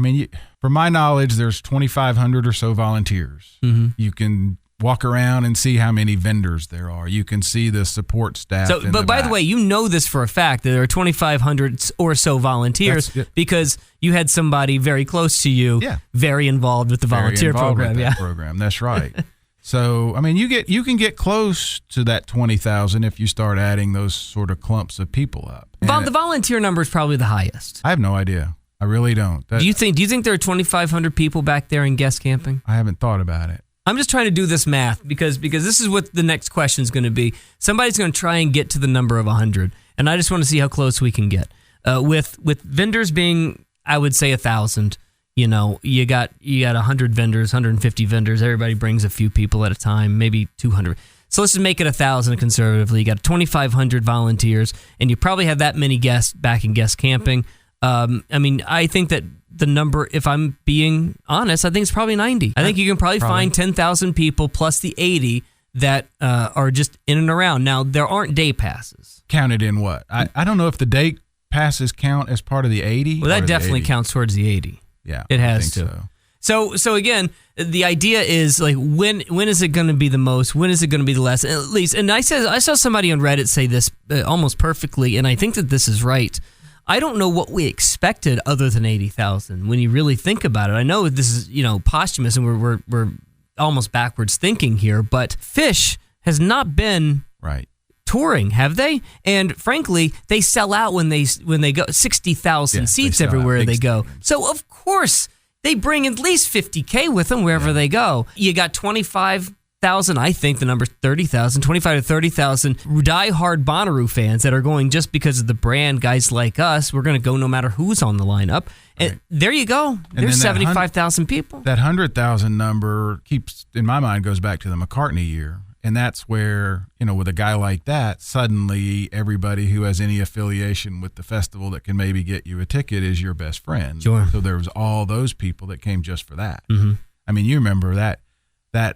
from my knowledge, there's 2,500 or so volunteers. Mm-hmm. You can walk around and see how many vendors there are. You can see the support staff. But by the way, you know this for a fact that there are 2,500 or so volunteers because you had somebody very close to you, very involved with the volunteer program. Program. That's right. So, you can get close to that 20,000 if you start adding those sort of clumps of people up. The volunteer number is probably the highest. I have no idea. I really don't. Do you think there are 2,500 people back there in guest camping? I haven't thought about it. I'm just trying to do this math because this is what the next question is going to be. Somebody's going to try and get to the number of 100, and And I just want to see how close we can get. With vendors being, I would say 1,000. You got 100 vendors, 150 vendors. Everybody brings a few people at a time, maybe 200. So let's just make it 1,000 conservatively. You got 2,500 volunteers, and you probably have that many guests back in guest camping. I think that the number, if I'm being honest, I think it's probably 90. I think you can probably find 10,000 people plus the 80 that are just in and around. Now, there aren't day passes. Counted in what? I don't know if the day passes count as part of the 80. Well, that definitely counts towards the 80. Yeah, it has to. So again, the idea is like when is it going to be the most? When is it going to be the less? At least, and I saw somebody on Reddit say this almost perfectly, and I think that this is right. I don't know what we expected other than 80,000. When you really think about it, I know this is posthumous, and we're almost backwards thinking here, but Phish has not been right touring, have they? And frankly, they sell out when they go. 60,000 seats everywhere they go. So of course they bring at least 50K with them wherever they go. You got 25,000, I think the number's 30,000, 25 to 30,000 diehard Bonnaroo fans that are going just because of the brand. Guys like us, we're going to go no matter who's on the lineup. And there you go. There's 75,000 people. That 100,000 number keeps, in my mind, goes back to the McCartney year. And that's where, with a guy like that, suddenly everybody who has any affiliation with the festival that can maybe get you a ticket is your best friend. Sure. So there was all those people that came just for that. Mm-hmm. I mean, you remember that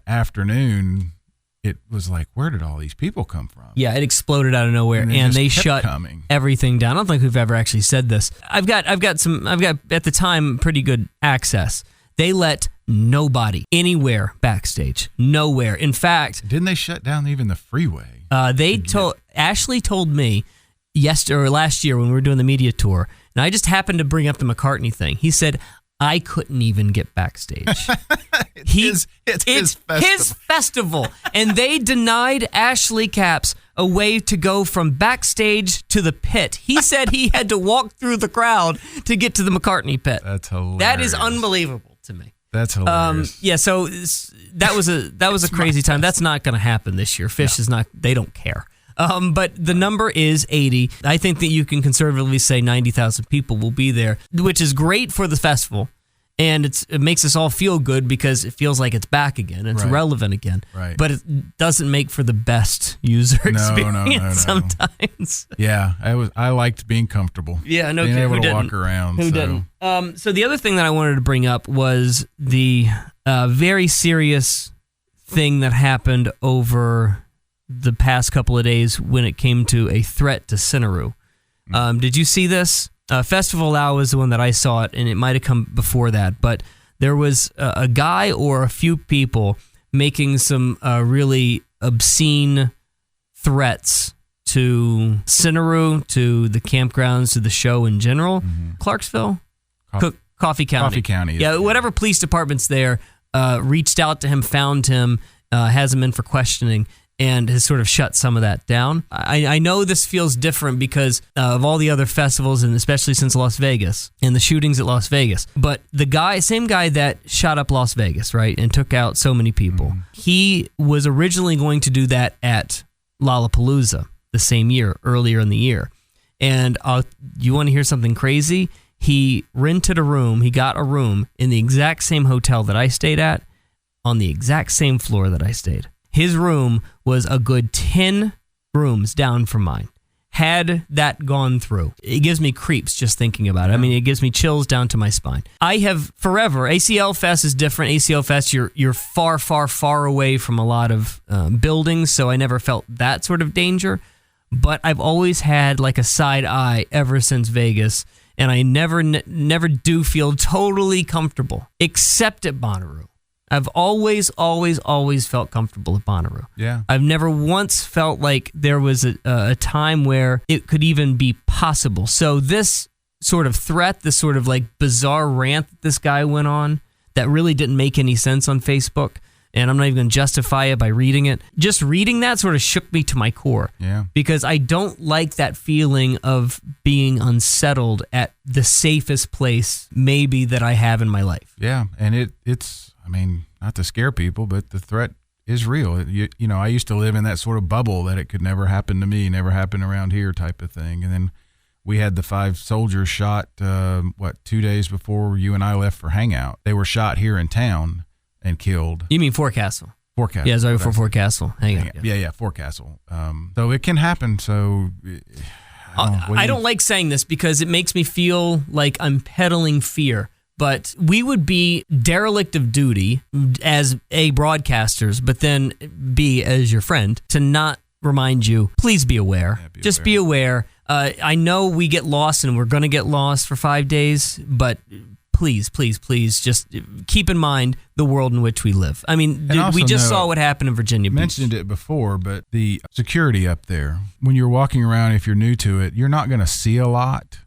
afternoon, it was like, where did all these people come from? Yeah, it exploded out of nowhere, and they shut everything down. I don't think we've ever actually said this. I've got at the time pretty good access. They let nobody anywhere backstage. Nowhere. In fact, didn't they shut down even the freeway? Ashley told me last year when we were doing the media tour, and I just happened to bring up the McCartney thing. He said, I couldn't even get backstage. It's his festival. And they denied Ashley Capps a way to go from backstage to the pit. He said he had to walk through the crowd to get to the McCartney pit. That's hilarious. That is unbelievable to me. That's hilarious. So that was a crazy time. That's not going to happen this year. Phish is not. They don't care. But the number is 80. I think that you can conservatively say 90,000 people will be there, which is great for the festival. And it makes us all feel good because it feels like it's back again. It's relevant again. Right. But it doesn't make for the best user experience sometimes. Yeah, I liked being comfortable. Yeah, no being kidding. able to walk around. Who didn't? So the other thing that I wanted to bring up was the very serious thing that happened over the past couple of days when it came to a threat to Bonnaroo. Did you see this? Festival Lao is the one that I saw it, and it might have come before that, but there was a guy or a few people making some really obscene threats to Bonnaroo, to the campgrounds, to the show in general. Mm-hmm. Clarksville? Coffee County. Coffee County. Yeah, whatever police department's there reached out to him, found him, has him in for questioning, and has sort of shut some of that down. I know this feels different because of all the other festivals, and especially since Las Vegas and the shootings at Las Vegas. But the same guy that shot up Las Vegas, right, and took out so many people, he was originally going to do that at Lollapalooza the same year, earlier in the year. And you want to hear something crazy? He rented a room. He got a room in the exact same hotel that I stayed at, on the exact same floor that I stayed. His room was a good 10 rooms down from mine. Had that gone through, it gives me creeps just thinking about it. I mean, it gives me chills down to my spine. I have forever, ACL Fest is different. ACL Fest, you're far, far, far away from a lot of buildings, so I never felt that sort of danger. But I've always had like a side eye ever since Vegas, and I never do feel totally comfortable, except at Bonnaroo. I've always felt comfortable at Bonnaroo. Yeah. I've never once felt like there was a time where it could even be possible. So this sort of threat, this sort of like bizarre rant that this guy went on that really didn't make any sense on Facebook, and I'm not even going to justify it by reading it. Just reading that sort of shook me to my core. Yeah. Because I don't like that feeling of being unsettled at the safest place maybe that I have in my life. Yeah, and it's, I mean, not to scare people, but the threat is real. You know, I used to live in that sort of bubble that it could never happen to me, never happen around here type of thing. And then we had the 5 soldiers shot, 2 days before you and I left for Hangout. They were shot here in town and killed. You mean Forecastle? Forecastle. Yeah, it was right before Forecastle. Hangout. Yeah, Forecastle. So it can happen. So I don't like saying this because it makes me feel like I'm peddling fear. But we would be derelict of duty as A, broadcasters, but then B, as your friend, to not remind you, please be aware. Just be aware. I know we get lost and we're going to get lost for 5 days, but please, please, please just keep in mind the world in which we live. I mean, we just saw what happened in Virginia Beach. Mentioned it before, but the security up there, when you're walking around, if you're new to it, you're not going to see a lot,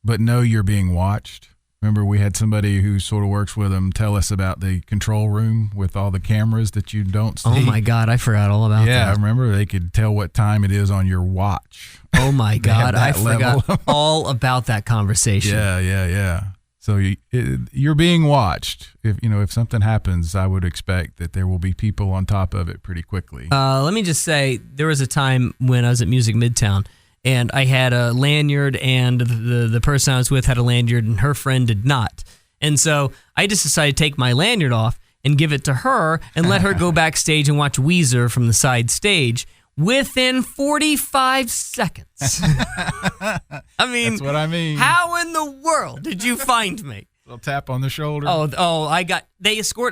but know you're being watched. Remember, we had somebody who sort of works with them tell us about the control room with all the cameras that you don't see. Oh, my God. I forgot all about that. Yeah, I remember they could tell what time it is on your watch. Oh, my God. I forgot all about that conversation. Yeah. So you're being watched. If something happens, I would expect that there will be people on top of it pretty quickly. Let me just say, there was a time when I was at Music Midtown, and I had a lanyard, and the person I was with had a lanyard, and her friend did not. And so I just decided to take my lanyard off and give it to her and let her go backstage and watch Weezer from the side stage within 45 seconds. I mean, that's what I mean. How in the world did you find me? A little tap on the shoulder.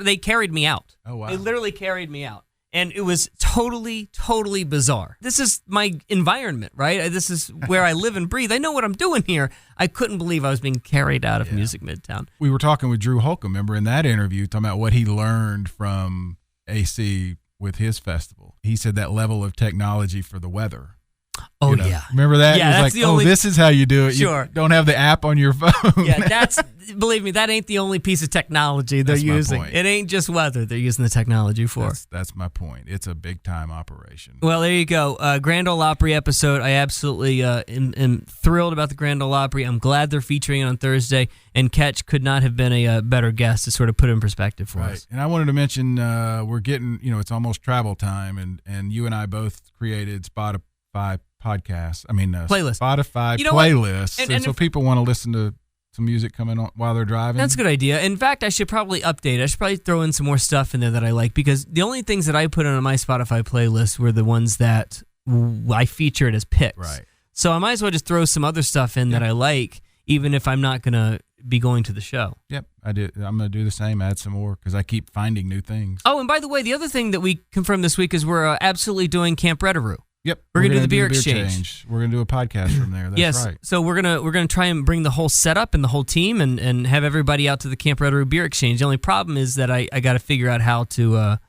They carried me out. Oh, wow. They literally carried me out. And it was totally, totally bizarre. This is my environment, right? This is where I live and breathe. I know what I'm doing here. I couldn't believe I was being carried out of Music Midtown. We were talking with Drew Holcomb, remember, in that interview, talking about what he learned from AC with his festival. He said that level of technology for the weather. Oh, yeah. Remember that? Yeah, he was like, this is how you do it. Sure. You don't have the app on your phone. Yeah, believe me, that ain't the only piece of technology they're using. Point. It ain't just weather they're using the technology for. That's my point. It's a big-time operation. Well, there you go. Grand Ole Opry episode. I absolutely am thrilled about the Grand Ole Opry. I'm glad they're featuring it on Thursday, and Ketch could not have been a better guest to sort of put it in perspective for us. And I wanted to mention we're getting, it's almost travel time, and you and I both created Spotify podcasts. Playlist. Spotify playlists. And so people want to listen to some music coming on while they're driving. That's a good idea. In fact, I should probably update. I should probably throw in some more stuff in there that I like, because the only things that I put on my Spotify playlist were the ones that I featured as picks. Right. So I might as well just throw some other stuff in that I like, even if I'm not going to be going to the show. Yep, I did. I'm going to do the same, add some more, because I keep finding new things. Oh, and by the way, the other thing that we confirmed this week is we're absolutely doing Camp Bonnaroo. Yep, we're gonna do the beer exchange. We're gonna do a podcast from there. That's right. So we're gonna try and bring the whole setup and the whole team and have everybody out to the Camp Bonnaroo beer exchange. The only problem is that I got to figure out how to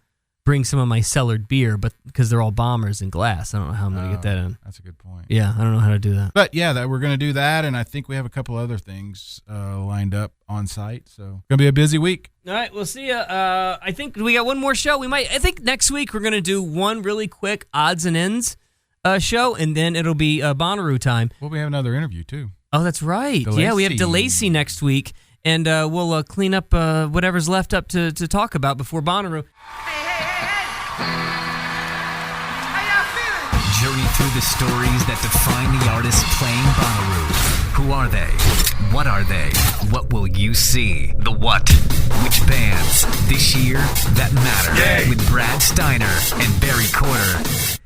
bring some of my cellared beer, but because they're all bombers in glass, I don't know how I'm gonna get that in. That's a good point. Yeah, I don't know how to do that. But yeah, we're gonna do that, and I think we have a couple other things lined up on site. So gonna be a busy week. All right, we'll see you. I think we got one more show. I think next week we're gonna do one really quick odds and ends show, and then it'll be Bonnaroo time. Well, we have another interview too. Oh, that's right. DeLacy. Yeah, we have DeLacy next week, and we'll clean up whatever's left up to talk about before Bonnaroo. Journey through the stories that define the artists playing Bonnaroo. Who are they? What are they? What will you see? The what? Which bands this year that matter? With Brad Steiner and Barry Corder.